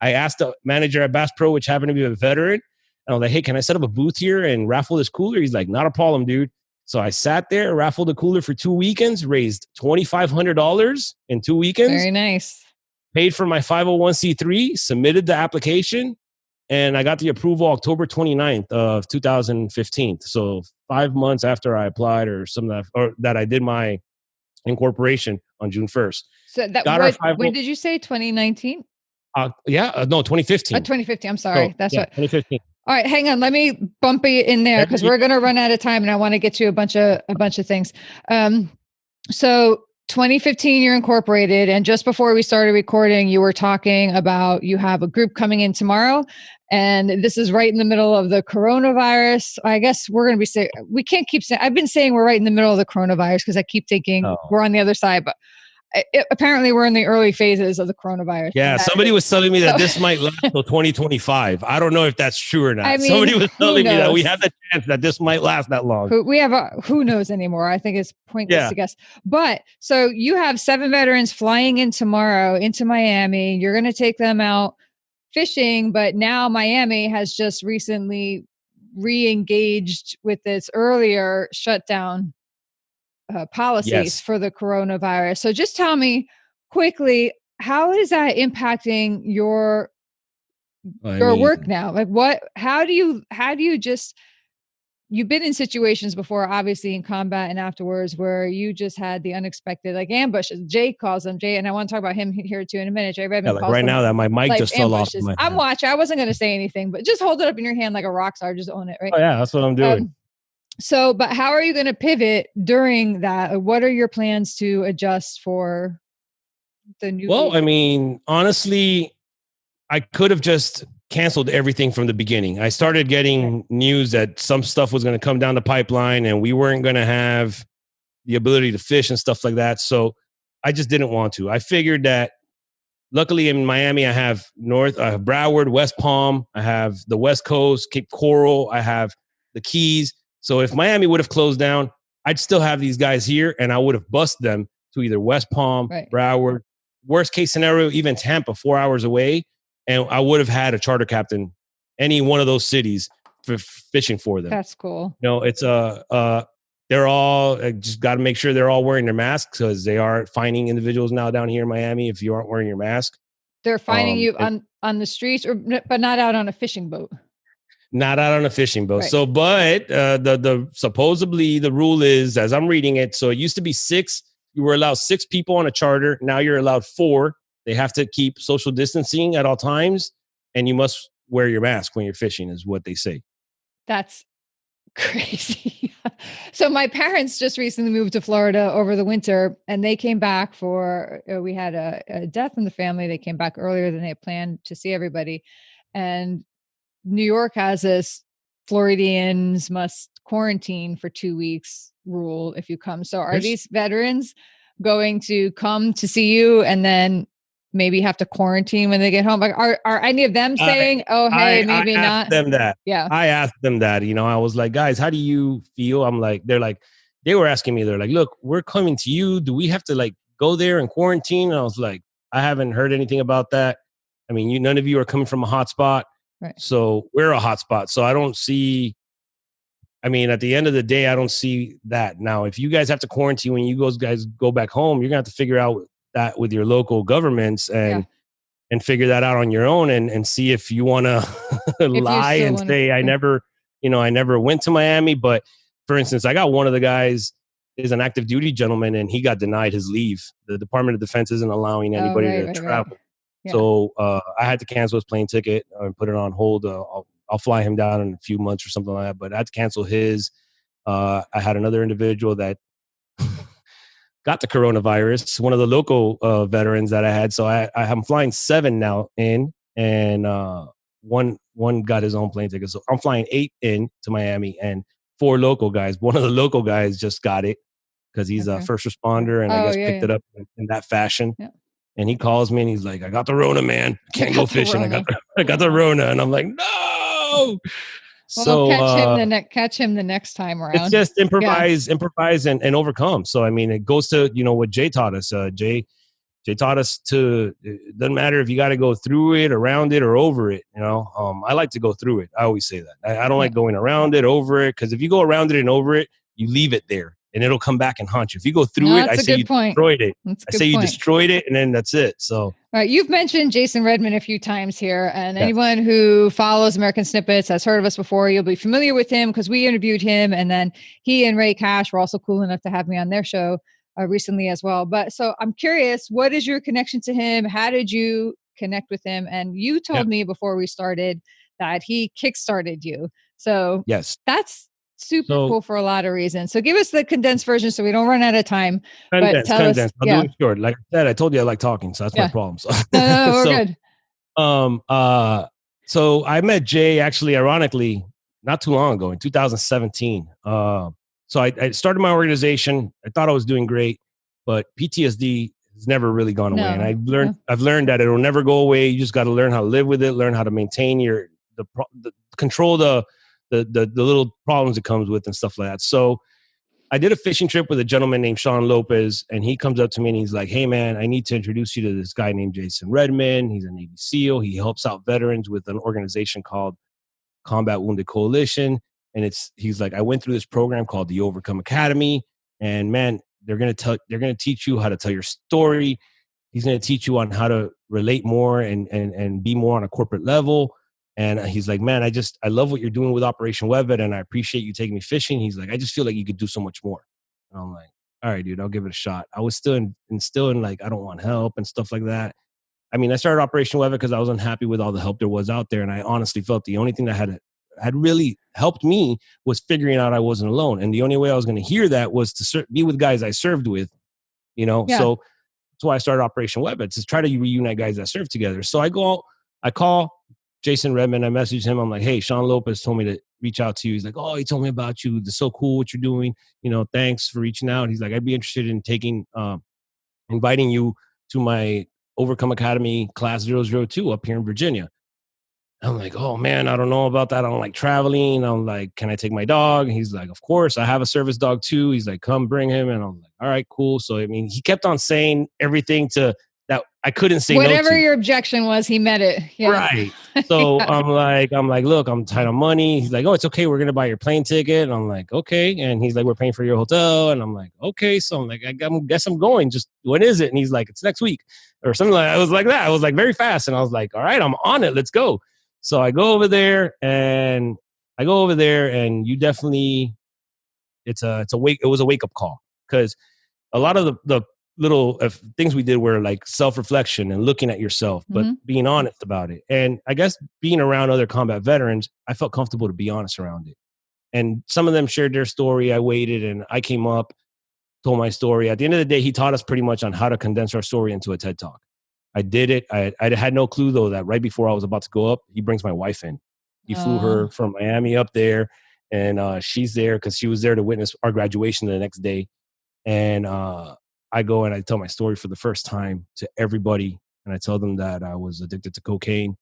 I asked the manager at Bass Pro, which happened to be a veteran. And I was like, hey, can I set up a booth here and raffle this cooler? He's like, not a problem, dude. So I sat there, raffled the cooler for 2 weekends, raised $2,500 in 2 weekends. Very nice. Paid for my 501c3, submitted the application, and I got the approval October 29th of 2015. So 5 months after I applied or that I did my incorporation on June 1st. So when did you say 2019? No, 2015. 2015. I'm sorry. So, that's what 2015. All right, hang on. Let me bump you in there because we're going to run out of time, and I want to get to a bunch of things. So 2015, you're incorporated, and just before we started recording, you were talking about you have a group coming in tomorrow, and this is right in the middle of the coronavirus. I guess we're going to be saying we can't keep saying. I've been saying we're right in the middle of the coronavirus because I keep thinking we're on the other side, but. Apparently we're in the early phases of the coronavirus. Yeah, somebody was telling me that this might last till 2025. I don't know if that's true or not. I mean, somebody was telling me that we have the chance that this might last that long. Who knows anymore? I think it's pointless to guess. But so you have 7 veterans flying in tomorrow into Miami. You're going to take them out fishing, but now Miami has just recently re-engaged with its earlier shutdown policies for the coronavirus. So just tell me quickly, how is that impacting your work now? Like how do you just, you've been in situations before, obviously in combat and afterwards, where you just had the unexpected, like ambushes. Jay calls them, and I want to talk about him here too in a minute. Jay Redmond like right now that my mic just fell off. I'm watching. I wasn't going to say anything, but just hold it up in your hand like a rock star. Just own it, right? Oh yeah, that's what I'm doing. So, but how are you going to pivot during that? What are your plans to adjust for the Well, newly? I mean, honestly, I could have just canceled everything from the beginning. I started Right. getting news that some stuff was going to come down the pipeline and we weren't going to have the ability to fish and stuff like that. So I just didn't want to. I figured that luckily in Miami, I have Broward, West Palm, I have the West Coast, Cape Coral, I have the Keys. So if Miami would have closed down, I'd still have these guys here and I would have bussed them to either West Palm, Right. Broward, worst case scenario, even Tampa, 4 hours away. And I would have had a charter captain, any one of those cities for fishing for them. That's cool. It's they're all just got to make sure they're all wearing their masks because they are finding individuals now down here in Miami if you aren't wearing your mask. They're finding you And on the streets, or but not out on a fishing boat. not out on a fishing boat. Right. So, but the supposedly the rule is, as I'm reading it, so it used to be 6. You were allowed 6 people on a charter. Now you're allowed 4. They have to keep social distancing at all times, and you must wear your mask when you're fishing, is what they say. That's crazy. So my parents just recently moved to Florida over the winter, and they came back for we had a death in the family. They came back earlier than they had planned to see everybody, and New York has this Floridians must quarantine for 2 weeks rule if you come. So are There's these veterans going to come to see you and then maybe have to quarantine when they get home? Like are any of them I saying, "Oh, hey, I maybe asked not"? them that. Yeah. I asked them that. I was like, guys, how do you feel? They're like, they were asking me. They're like, look, we're coming to you. Do we have to like go there and quarantine? And I was like, I haven't heard anything about that. I mean, none of you are coming from a hot spot, Right. so we're a hot spot. So I don't see. I mean, at the end of the day, I don't see that. Now, if you guys have to quarantine when you guys go back home, you're gonna have to figure out that with your local governments Yeah. and figure that out on your own and see if you want to If you lie still and want to, say I never went to Miami. But for instance, I got one of the guys is an active duty gentleman and he got denied his leave. The Department of Defense isn't allowing oh, anybody right, to right, right. travel. Yeah. So I had to cancel his plane ticket and put it on hold. I'll fly him down in a few months or something like that. But I had to cancel his. I had another individual that got the coronavirus, one of the local veterans that I had. So I'm flying 7 now in, and one got his own plane ticket. So I'm flying 8 in to Miami, and 4 local guys. One of the local guys just got it because he's a Okay. first responder, and I Oh, guess yeah, picked yeah. it up in that fashion. Yeah. And he calls me and he's like, "I got the Rona, man. I You can't go got the fishing. Rona. I got the Rona," and I'm like, "No." Well, So catch him the next time it's around. just Yeah. improvise and overcome. So I mean, it goes to what Jay taught us. Jay taught us to. It doesn't matter if you got to go through it, around it, or over it. I like to go through it. I always say that. I don't Yeah. like going around it, over it, because if you go around it and over it, you leave it there and it'll come back and haunt you. If you go through No, it, I that's a say you good point. destroyed it. That's a I good say you point. destroyed it, and then that's it. So All right, you've mentioned Jason Redman a few times here, and yes, anyone who follows American Snippets has heard of us before. You'll be familiar with him because we interviewed him, and then he and Ray Cash were also cool enough to have me on their show recently as well. But so I'm curious, what is your connection to him? How did you connect with him? And you yeah, told me before we started that he kickstarted you. So yes. that's super So cool for a lot of reasons. So give us the condensed version so we don't run out of time. But tell us, condense. I'll do yeah, it short. Like I said, I told you I like talking, so that's my yeah. problem. So No, no, no, we're so good. Um, uh, so I met Jay actually, ironically, not too long ago in 2017. So I started my organization. I thought I was doing great, but PTSD has never really gone away. And No, no. I've learned that it'll never go away. You just got to learn how to live with it, learn how to maintain the control the little problems it comes with and stuff like that. So I did a fishing trip with a gentleman named Sean Lopez, and he comes up to me and he's like, "Hey, man, I need to introduce you to this guy named Jason Redman. He's a Navy SEAL. He helps out veterans with an organization called Combat Wounded Coalition. And he's like, I went through this program called the Overcome Academy, and man, they're gonna teach you how to tell your story. He's gonna teach you on how to relate more and be more on a corporate level." And he's like, "Man, I love what you're doing with Operation Webvet, and I appreciate you taking me fishing." He's like, "I just feel like you could do so much more." And I'm like, "All right, dude, I'll give it a shot." I was still in like, I don't want help and stuff like that. I mean, I started Operation Webvet because I was unhappy with all the help there was out there, and I honestly felt the only thing that had really helped me was figuring out I wasn't alone. And the only way I was going to hear that was to be with guys I served with, Yeah. So that's why I started Operation Webhead, to try to reunite guys that serve together. So I call Jason Redman. I message him. I'm like, hey, Sean Lopez told me to reach out to you. He's like, oh, he told me about you. It's so cool what you're doing. Thanks for reaching out. He's like, I'd be interested in inviting you to my Overcome Academy class 002 up here in Virginia. I'm like, oh man, I don't know about that. I don't like traveling. I'm like, can I take my dog? And he's like, of course. I have a service dog too. He's like, come bring him. And I'm like, all right, cool. So I mean, he kept on saying everything that I couldn't say no to. Whatever your objection was, he met it. Yeah. Right. So yeah. I'm like, look, I'm tight on money. He's like, oh, it's okay. We're gonna buy your plane ticket. And I'm like, okay. And he's like, we're paying for your hotel. And I'm like, okay. So I'm like, I guess I'm going. Just when is it? And he's like, it's next week or something like that. I was like that. I was like very fast. And I was like, all right, I'm on it. Let's go. So I go over there and you definitely, it was a wake up call, because a lot of the little things we did were like self-reflection and looking at yourself, but being honest about it. And I guess being around other combat veterans, I felt comfortable to be honest around it. And some of them shared their story. I waited and I came up, told my story. At the end of the day, he taught us pretty much on how to condense our story into a TED Talk. I did it. I had no clue, though, that right before I was about to go up, he brings my wife in. He flew her from Miami up there, and she's there because she was there to witness our graduation the next day. And I go and I tell my story for the first time to everybody, and I tell them that I was addicted to cocaine.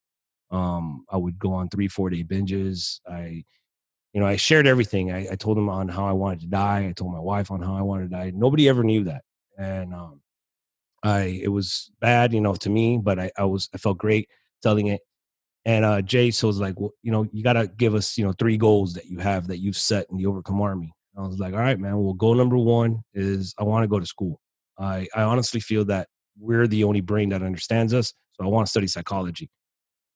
I would go on 3-4 day binges. I shared everything. I told them on how I wanted to die. I told my wife on how I wanted to die. Nobody ever knew that. And it was bad, to me, but I felt great telling it. And Jay so was like, well, you got to give us, 3 goals that you have that you've set in the Overcome Army. And I was like, all right, man. Well, goal number 1 is I want to go to school. I honestly feel that we're the only brain that understands us. So I want to study psychology.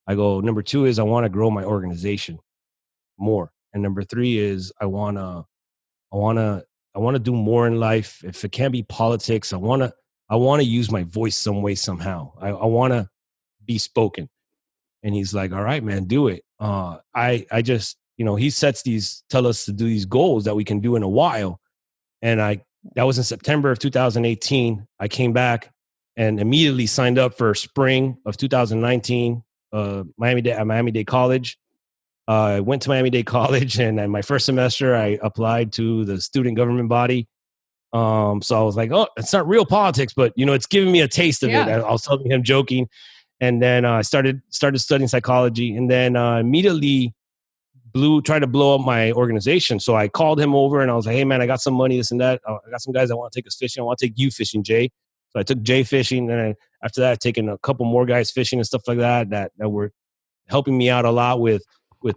I go, number 2 is I want to grow my organization more. And number 3 is I want to do more in life. If it can't be politics, I want to use my voice some way, somehow. I want to be spoken. And he's like, all right, man, do it. I just, he tell us to do these goals that we can do in a while. And that was in September of 2018. I came back and immediately signed up for spring of 2019, Miami-Dade College. I went to Miami-Dade College, and in my first semester, I applied to the student government body. So I was like, oh, it's not real politics, but, it's giving me a taste of it. I was telling him joking. And then I started studying psychology, and then immediately tried to blow up my organization. So I called him over and I was like, hey man, I got some money, this and that. I got some guys that want to take us fishing. I want to take you fishing, Jay. So I took Jay fishing. And after that, I've taken a couple more guys fishing and stuff like that were helping me out a lot with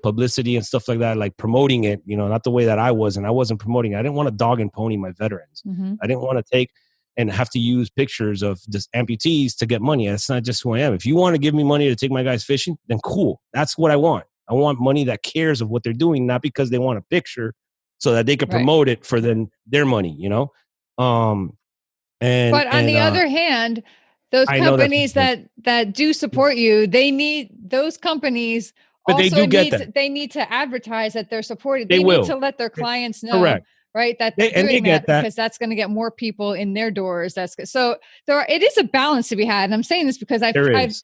publicity and stuff like that, like promoting it, not the way that I was. And I wasn't promoting it. I didn't want to dog and pony my veterans. I didn't want to take and have to use pictures of just amputees to get money. That's not just who I am. If you want to give me money to take my guys fishing, then cool. That's what I want. I want money that cares of what they're doing, not because they want a picture so that they could promote it for their money, but on the other hand, those companies that do support you, they need those companies. But also they need to advertise that they're supported. They need to let their clients know. Correct. Right. That they're doing that because that's going to get more people in their doors. So it is a balance to be had. And I'm saying this because I've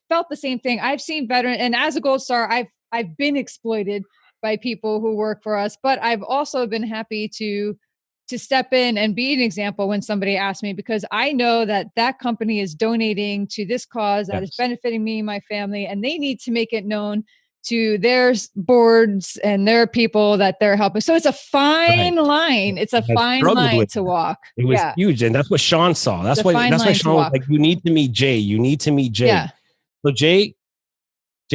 felt the same thing. I've seen veterans, and as a Gold Star, I've been exploited by people who work for us, but I've also been happy to step in and be an example when somebody asks me, because I know that company is donating to this cause that is benefiting me and my family, and they need to make it known to their boards and their people that they're helping. So it's a fine line. It's a fine line to walk. It was huge. And that's what Sean saw. That's why Sean was like, you need to meet Jay. You need to meet Jay. Yeah. So Jay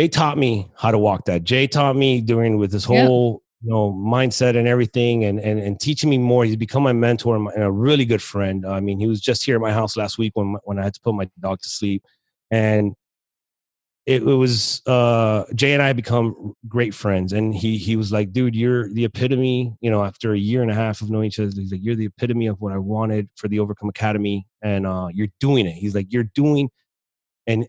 taught me how to walk that. Jay taught me with this whole, mindset and everything, and teaching me more. He's become my mentor and a really good friend. I mean, he was just here at my house last week when I had to put my dog to sleep. And it was Jay and I become great friends, and he was like, dude, you're the epitome, after a year and a half of knowing each other, he's like, you're the epitome of what I wanted for the Overcome Academy, and you're doing it. He's like, you're doing, and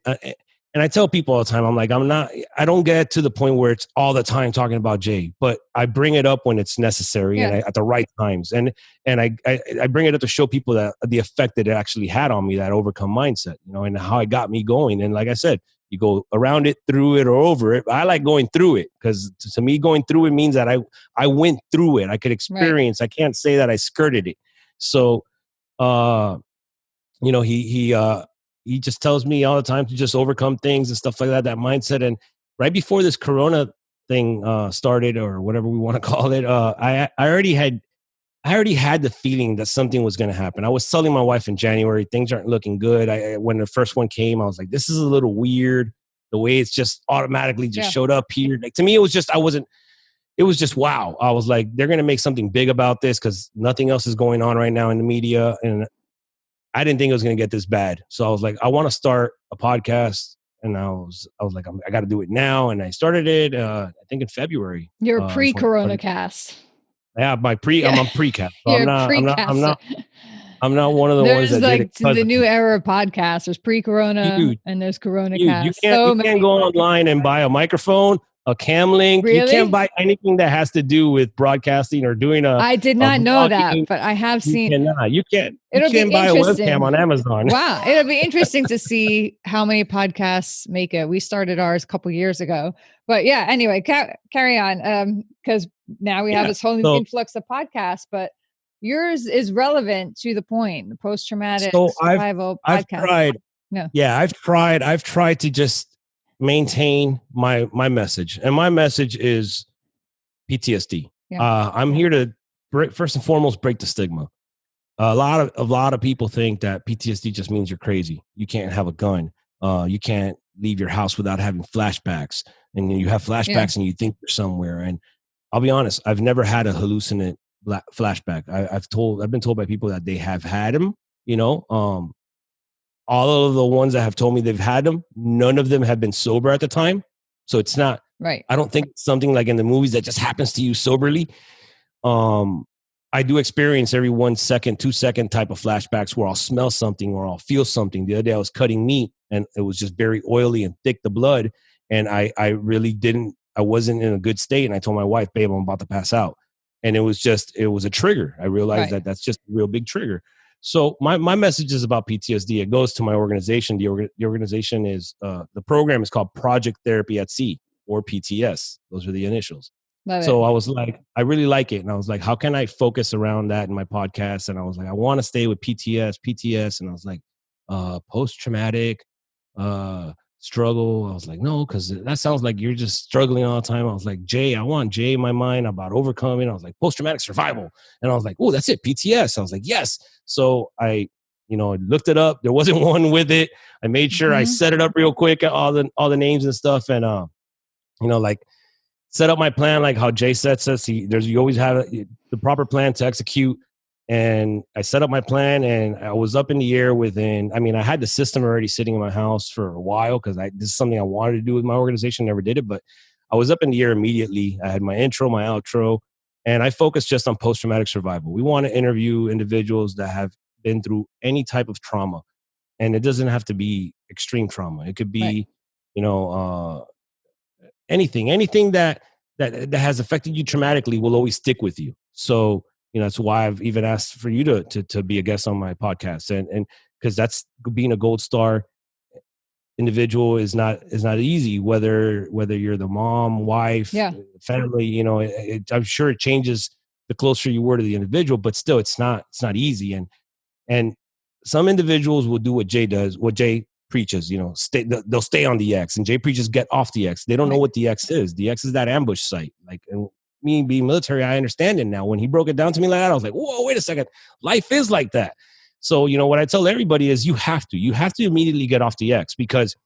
and I tell people all the time, I'm like, I don't get to the point where it's all the time talking about Jay, but I bring it up when it's necessary and at the right times. And I bring it up to show people that the effect that it actually had on me, that overcome mindset, and how it got me going. And like I said, you go around it, through it, or over it. I like going through it, because to me, going through it means that I went through it. I could experience. Right. I can't say that I skirted it. So, he just tells me all the time to just overcome things and stuff like that mindset. And right before this Corona thing started, or whatever we want to call it, I already had the feeling that something was going to happen. I was telling my wife in January, things aren't looking good. When the first one came, I was like, this is a little weird. The way it's just automatically just showed up here. Like, to me, it was just, it was just, wow. I was like, they're going to make something big about this, because nothing else is going on right now in the media. And I didn't think it was going to get this bad. So I was like, I want to start a podcast. And I was like, I got to do it now. And I started it, I think in February. You're pre-Corona cast. Yeah, I'm on pre-cast. So I'm not one of the ones that did it. There's the new era of podcasts. There's pre-Corona and there's Corona cast. You can't go online and buy a microphone, a cam link. Really? You can't buy anything that has to do with broadcasting or doing I did not know that, but I have seen. You can't buy a webcam on Amazon. Wow. It'll be interesting to see how many podcasts make it. We started ours a couple years ago, but yeah, anyway, carry on. Because now we have this whole new influx of podcasts, but yours is relevant to the point, the post-traumatic survival podcast. I've tried to just maintain my message, and my message is PTSD. I'm here to first and foremost break the stigma. A lot of people think that PTSD just means you're crazy. You can't have a gun. You can't leave your house without having flashbacks, and you have flashbacks and you think you're somewhere. And I'll be honest, I've never had a hallucinant flashback. I've been told by people that they have had them. All of the ones that have told me they've had them, none of them have been sober at the time. So it's not right. I don't think it's something like in the movies that just happens to you soberly. I do experience every 1 second, 2 second type of flashbacks where I'll smell something or I'll feel something. The other day I was cutting meat and it was just very oily and thick, the blood. And I wasn't in a good state. And I told my wife, babe, I'm about to pass out. And it was a trigger. I realized that that's just a real big trigger. So my message is about PTSD. It goes to my organization. The organization is, the program is called Project Therapy at Sea, or PTS. Those are the initials. So I was like, I really like it. And I was like, how can I focus around that in my podcast? And I was like, I want to stay with PTS. And I was like, post-traumatic struggle. I was like, no, because that sounds like you're just struggling all the time. I was like, I want J in my mind about overcoming. I was like, post-traumatic survival. And I was like, oh, that's it, PTS. I was like, yes. So I looked it up. There wasn't one with it. I made sure I set it up real quick, all the names and stuff. And, set up my plan like how Jay sets us. You always have the proper plan to execute. And I set up my plan, and I was up in the air I had the system already sitting in my house for a while, because this is something I wanted to do with my organization. Never did it, but I was up in the air immediately. I had my intro, my outro, and I focused just on post-traumatic survival. We want to interview individuals that have been through any type of trauma, and it doesn't have to be extreme trauma. It could be, anything that has affected you traumatically will always stick with you. So, that's why I've even asked for you to be a guest on my podcast. And because that's being a gold star individual is not easy, whether you're the mom, wife, family, I'm sure it changes the closer you were to the individual, but still it's not easy. And some individuals will do what Jay does, what Jay preaches, they'll stay on the X, and Jay preaches get off the X. They don't know what the X is. The X is that ambush site. Like, and me being military, I understand it now. When he broke it down to me like that, I was like, whoa, wait a second. Life is like that. So, what I tell everybody is you have to immediately get off the X, because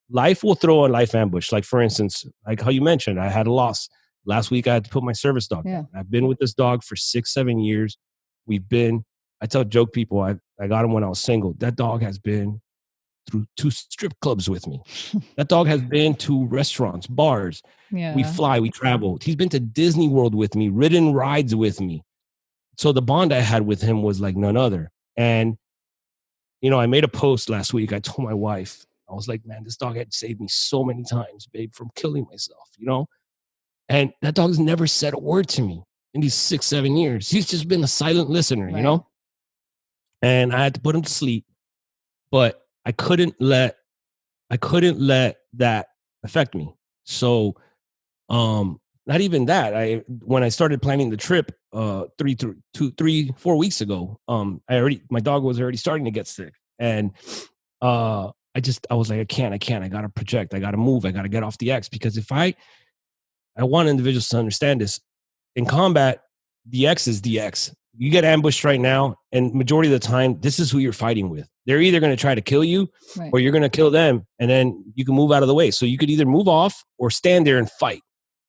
life will throw a life ambush. Like, for instance, like how you mentioned, I had a loss. Last week, I had to put my service dog down. I've been with this dog for 6-7 years. I joke people, I got him when I was single. That dog has been through 2 strip clubs with me. That dog has been to restaurants, bars. Yeah. We fly, we travel. He's been to Disney World with me, ridden rides with me. So the bond I had with him was like none other. And, I made a post last week. I told my wife, I was like, man, this dog had saved me so many times, babe, from killing myself, you know? And that dog has never said a word to me in these 6, 7 years. He's just been a silent listener, you Right. know? And I had to put him to sleep, but I couldn't let that affect me. So, not even that. When I started planning the trip, 4 weeks ago, my dog was already starting to get sick, and I was like, I gotta project, I gotta move, I gotta get off the X, because I want individuals to understand this. In combat, the X is the X. You get ambushed right now, and majority of the time, this is who you're fighting with. They're either going to try to kill you, Right. or you're going to kill them, and then you can move out of the way. So you could either move off or stand there and fight.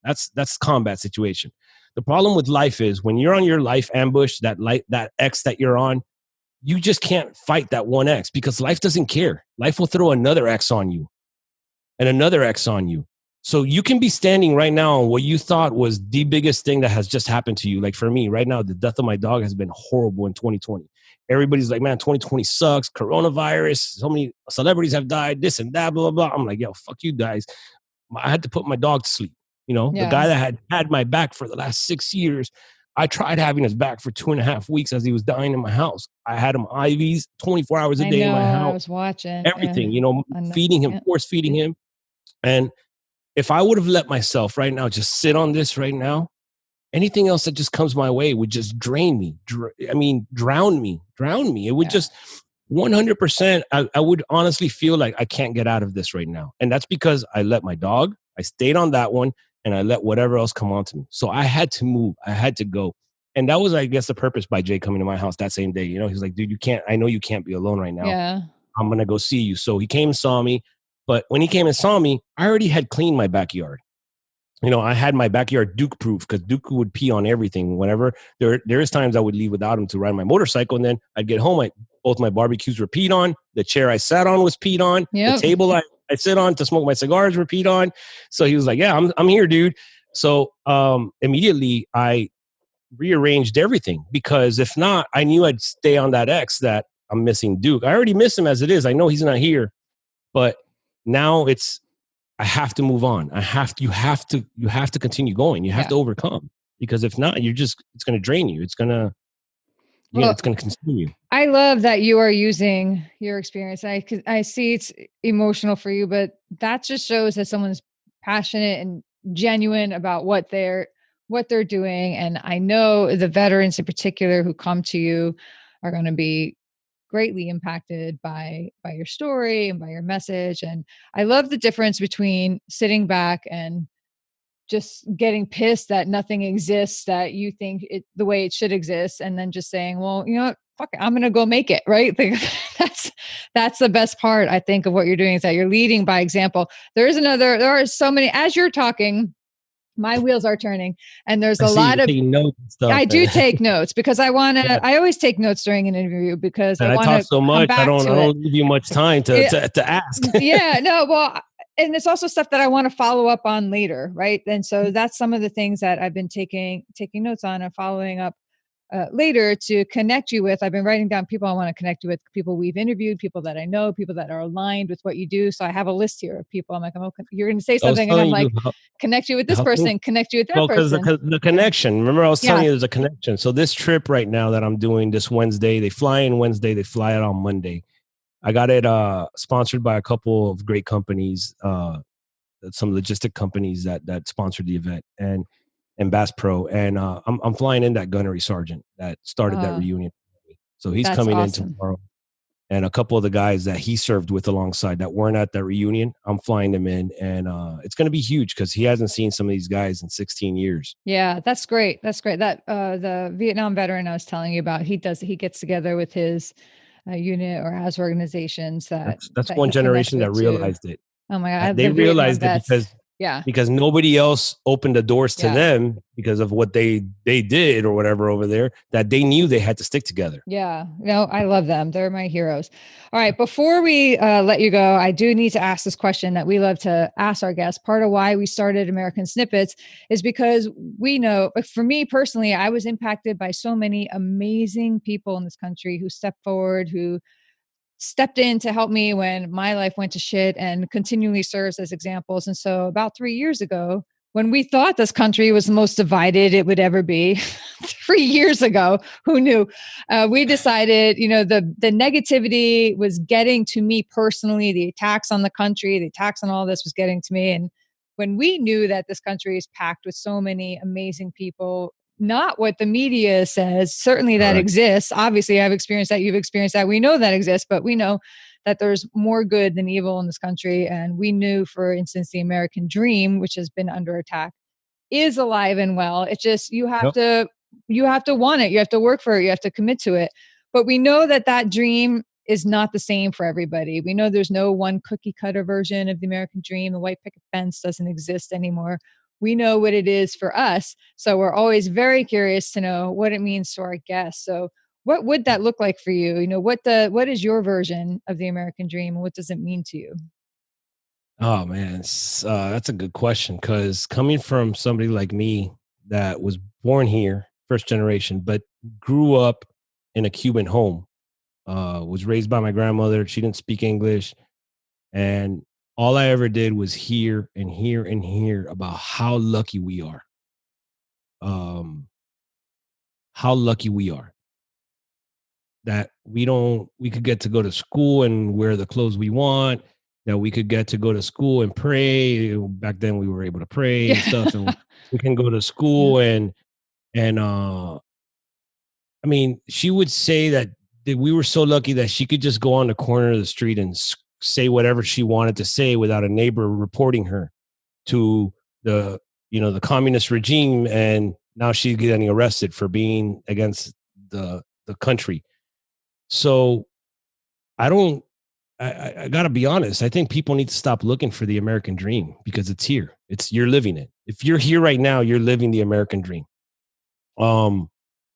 That's combat situation. The problem with life is when you're on your life ambush, that X that you're on, you just can't fight that one X, because life doesn't care. Life will throw another X on you and another X on you. So you can be standing right now on what you thought was the biggest thing that has just happened to you. Like for me right now, the death of my dog has been horrible in 2020. Everybody's like, man, 2020 sucks. Coronavirus. So many celebrities have died, this and that, blah, blah, blah. I'm like, yo, fuck you guys. I had to put my dog to sleep. You know, the guy that had my back for the last 6 years, I tried having his back for 2.5 weeks as he was dying in my house. I had him IVs 24 hours a day in my house. I was watching Everything, you know, feeding him, force feeding him. And if I would have let myself right now just sit on this right now, anything else that just comes my way would just drain me. Drown me. It would just 100%. I would honestly feel like I can't get out of this right now. And that's because I let my dog, I stayed on that one, and I let whatever else come on to me. So I had to move. I had to go. And that was, I guess, the purpose by Jay coming to my house that same day. You know, he's like, dude, I know you can't be alone right now. Yeah. I'm going to go see you. So he came and saw me. But when he came and saw me, I already had cleaned my backyard. You know, I had my backyard Duke proof, because Duke would pee on everything. Whenever there is times I would leave without him to ride my motorcycle, and then I'd get home. Both my barbecues were peed on. The chair I sat on was peed on. Yep. The table I sit on to smoke my cigars were peed on. So he was like, yeah, I'm here, dude. So immediately I rearranged everything, because if not, I knew I'd stay on that X that I'm missing Duke. I already miss him as it is. I know he's not here, but now I have to move on. You have to continue going. You have to overcome, because if not, it's going to drain you. It's going to consume you. I love that you are using your experience. I see it's emotional for you, but that just shows that someone's passionate and genuine about what they're doing. And I know the veterans in particular who come to you are going to be greatly impacted by your story and by your message. And I love the difference between sitting back and just getting pissed that nothing exists that you think it the way it should exist, and then just saying, well, you know what, fuck it, I'm gonna go make it, right? Like, that's the best part, I think, of what you're doing, is that you're leading by example. There are so many, as you're talking, my wheels are turning, and there's a lot of notes and stuff. I do take notes, because I always take notes during an interview, because I want to talk so much. I don't give you much time to ask. Yeah, no, well, and it's also stuff that I want to follow up on later, right? And so that's some of the things that I've been taking notes on and following up later to connect you with. I've been writing down people I want to connect you with, people we've interviewed, people that I know, people that are aligned with what you do. So I have a list here of people. I'm like, you're going to say something, and I'm like, connect you with this person, connect you with that person. Because the connection. Remember, I was telling you there's a connection. So this trip right now that I'm doing this Wednesday, they fly in Wednesday, they fly out on Monday. I got it sponsored by a couple of great companies, some logistic companies that sponsored the event, and Bass Pro, and I'm flying in that gunnery sergeant that started that reunion. So he's coming in tomorrow, and a couple of the guys that he served with alongside that weren't at that reunion, I'm flying them in, and it's going to be huge, because he hasn't seen some of these guys in 16 years. Yeah, that's great. That's great. That the Vietnam veteran I was telling you about, he gets together with his unit or has organizations that's one generation that realized it. Oh my God. They realized it because nobody else opened the doors to them because of what they did or whatever over there, that they knew they had to stick together. Yeah. No, I love them. They're my heroes. All right. Before we let you go, I do need to ask this question that we love to ask our guests. Part of why we started American Snippets is because we know, for me personally, I was impacted by so many amazing people in this country who stepped forward, who stepped in to help me when my life went to shit and continually serves as examples. And so about 3 years ago, when we thought this country was the most divided it would ever be, 3 years ago, who knew? We decided, the negativity was getting to me personally. The attacks on the country, the attacks on all this was getting to me. And when we knew that this country is packed with so many amazing people, not what the media says, certainly that Correct. exists. Obviously, I've experienced that, you've experienced that. We know that exists, but we know that there's more good than evil in this country. And we knew, for instance, the American dream, which has been under attack, is alive and well. It's just Yep. you have to want it. You have to work for it. You have to commit to it. But we know that that dream is not the same for everybody. We know there's no one cookie cutter version of the American dream. The white picket fence doesn't exist anymore. We know what it is for us. So we're always very curious to know what it means to our guests. So what would that look like for you? What is your version of the American dream and what does it mean to you? Oh man, that's a good question because coming from somebody like me that was born here, first generation, but grew up in a Cuban home, was raised by my grandmother. She didn't speak English, and all I ever did was hear and hear and hear about how lucky we are. Um, how lucky we are that we could get to go to school and wear the clothes we want, that we could get to go to school and pray. Back then we were able to pray and stuff, and Yeah. we can go to Yeah. school and I mean, she would say that we were so lucky that she could just go on the corner of the street and say whatever she wanted to say without a neighbor reporting her to the the communist regime, and now she's getting arrested for being against the country. So I don't. I gotta be honest. I think people need to stop looking for the American dream because it's here. You're living it. If you're here right now, you're living the American dream. Um,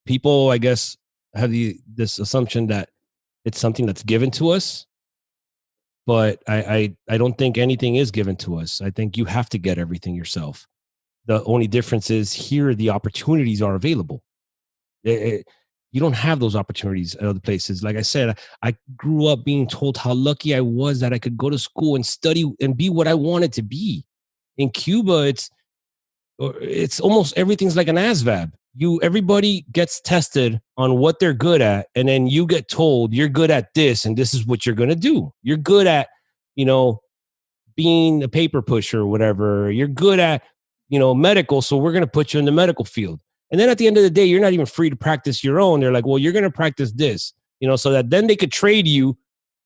People, I guess, have this assumption that it's something that's given to us, but I don't think anything is given to us. I think you have to get everything yourself. The only difference is here the opportunities are available. You don't have those opportunities at other places. Like I said, I grew up being told how lucky I was that I could go to school and study and be what I wanted to be. In Cuba, it's almost everything's like an ASVAB. Everybody gets tested on what they're good at, and then you get told you're good at this, and this is what you're gonna do. You're good at, you know, being a paper pusher or whatever. You're good at, medical, so we're going to put you in the medical field. And then at the end of the day, you're not even free to practice your own. They're like, well, you're going to practice this, so that then they could trade you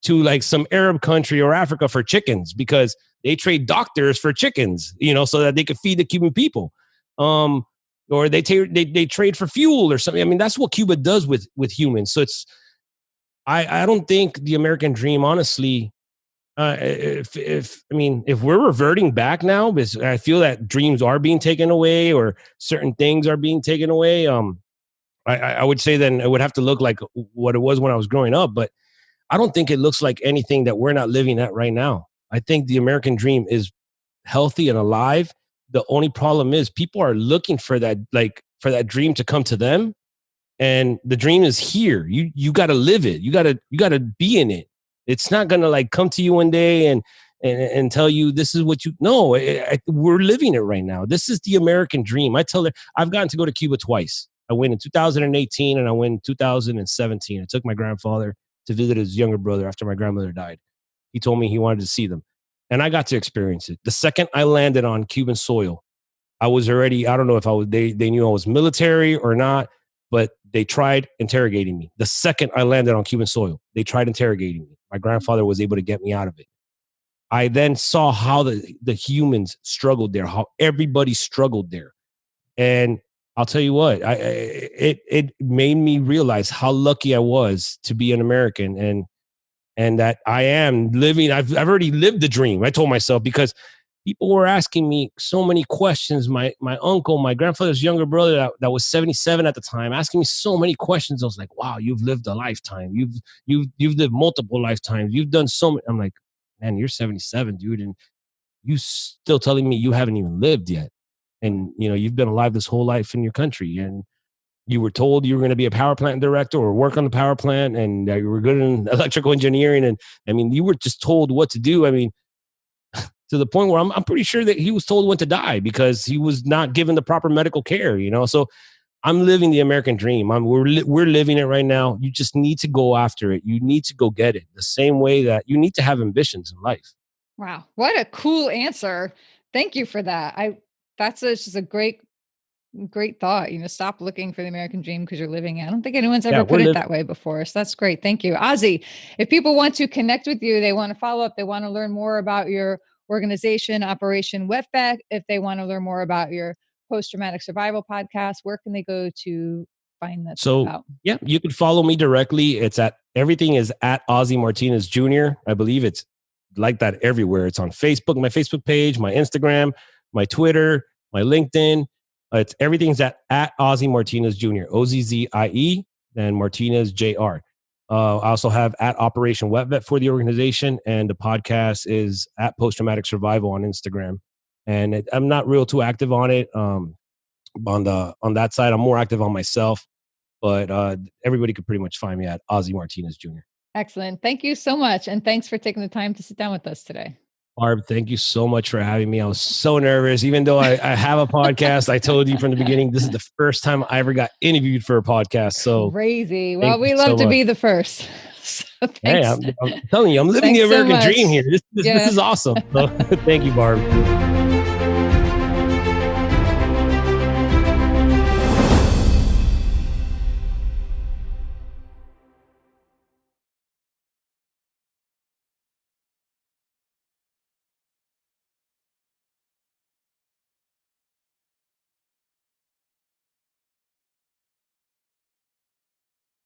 to like some Arab country or Africa for chickens because they trade doctors for chickens, so that they could feed the Cuban people. Or they trade for fuel or something. I mean, that's what Cuba does with humans. So I don't think the American dream, honestly, if I mean, if we're reverting back now, because I feel that dreams are being taken away or certain things are being taken away, I would say then it would have to look like what it was when I was growing up. But I don't think it looks like anything that we're not living at right now. I think the American dream is healthy and alive. The only problem is people are looking for that, like for that dream to come to them, and the dream is here. You got to live it. You got to be in it. It's not gonna like come to you one day and tell you this is what you. No, we're living it right now. This is the American dream. I tell her I've gotten to go to Cuba twice. I went in 2018 and I went in 2017. I took my grandfather to visit his younger brother after my grandmother died. He told me he wanted to see them, and I got to experience it. The second I landed on Cuban soil, I was already, I don't know if I was, they knew I was military or not, but they tried interrogating me. The second I landed on Cuban soil, they tried interrogating me. My grandfather was able to get me out of it. I then saw how the humans struggled there, how everybody struggled there. And I'll tell you what, it made me realize how lucky I was to be an American and that I am living. I've already lived the dream. I told myself because people were asking me so many questions. My uncle, my grandfather's younger brother, that was 77 at the time, asking me so many questions. I was like, wow, you've lived a lifetime. You've lived multiple lifetimes. You've done so many. I'm like, man, you're 77, dude, and you still telling me you haven't even lived yet. And you've been alive this whole life in your country. And you were told you were going to be a power plant director or work on the power plant, and you were good in electrical engineering. And I mean, you were just told what to do. I mean, to the point where I'm pretty sure that he was told when to die because he was not given the proper medical care, you know? So I'm living the American dream. We're living it right now. You just need to go after it. You need to go get it the same way that you need to have ambitions in life. Wow. What a cool answer. Thank you for that. Just a great thought. Stop looking for the American dream because you're living it. I don't think anyone's Yeah, ever we're put it living. that way before. So that's great. Thank you. Ozzie, if people want to connect with you, they want to follow up, they want to learn more about your organization, Operation Wetback, if they want to learn more about your post-traumatic survival podcast, where can they go to find that stuff So out? yeah, you can follow me directly. It's at everything is at Ozzie Martinez Jr. I believe it's like that everywhere. It's on Facebook, my Facebook page, my Instagram, my Twitter, my LinkedIn. It's everything's at Ozzie Martinez Jr. OZZIE and Martinez Jr. I also have at Operation Wet Vet for the organization, and the podcast is at Post Traumatic Survival on Instagram. And I'm not real too active on it. On that side, I'm more active on myself. But everybody could pretty much find me at Ozzie Martinez Jr. Excellent. Thank you so much. And thanks for taking the time to sit down with us today. Barb, thank you so much for having me. I was so nervous. Even though I have a podcast, I told you from the beginning, this is the first time I ever got interviewed for a podcast. So crazy. Well, thank you we so love to much. be the first. So Hey, thanks. I'm telling you, I'm living the Thanks so American dream much. here. This Yeah. is awesome. So thank you, Barb.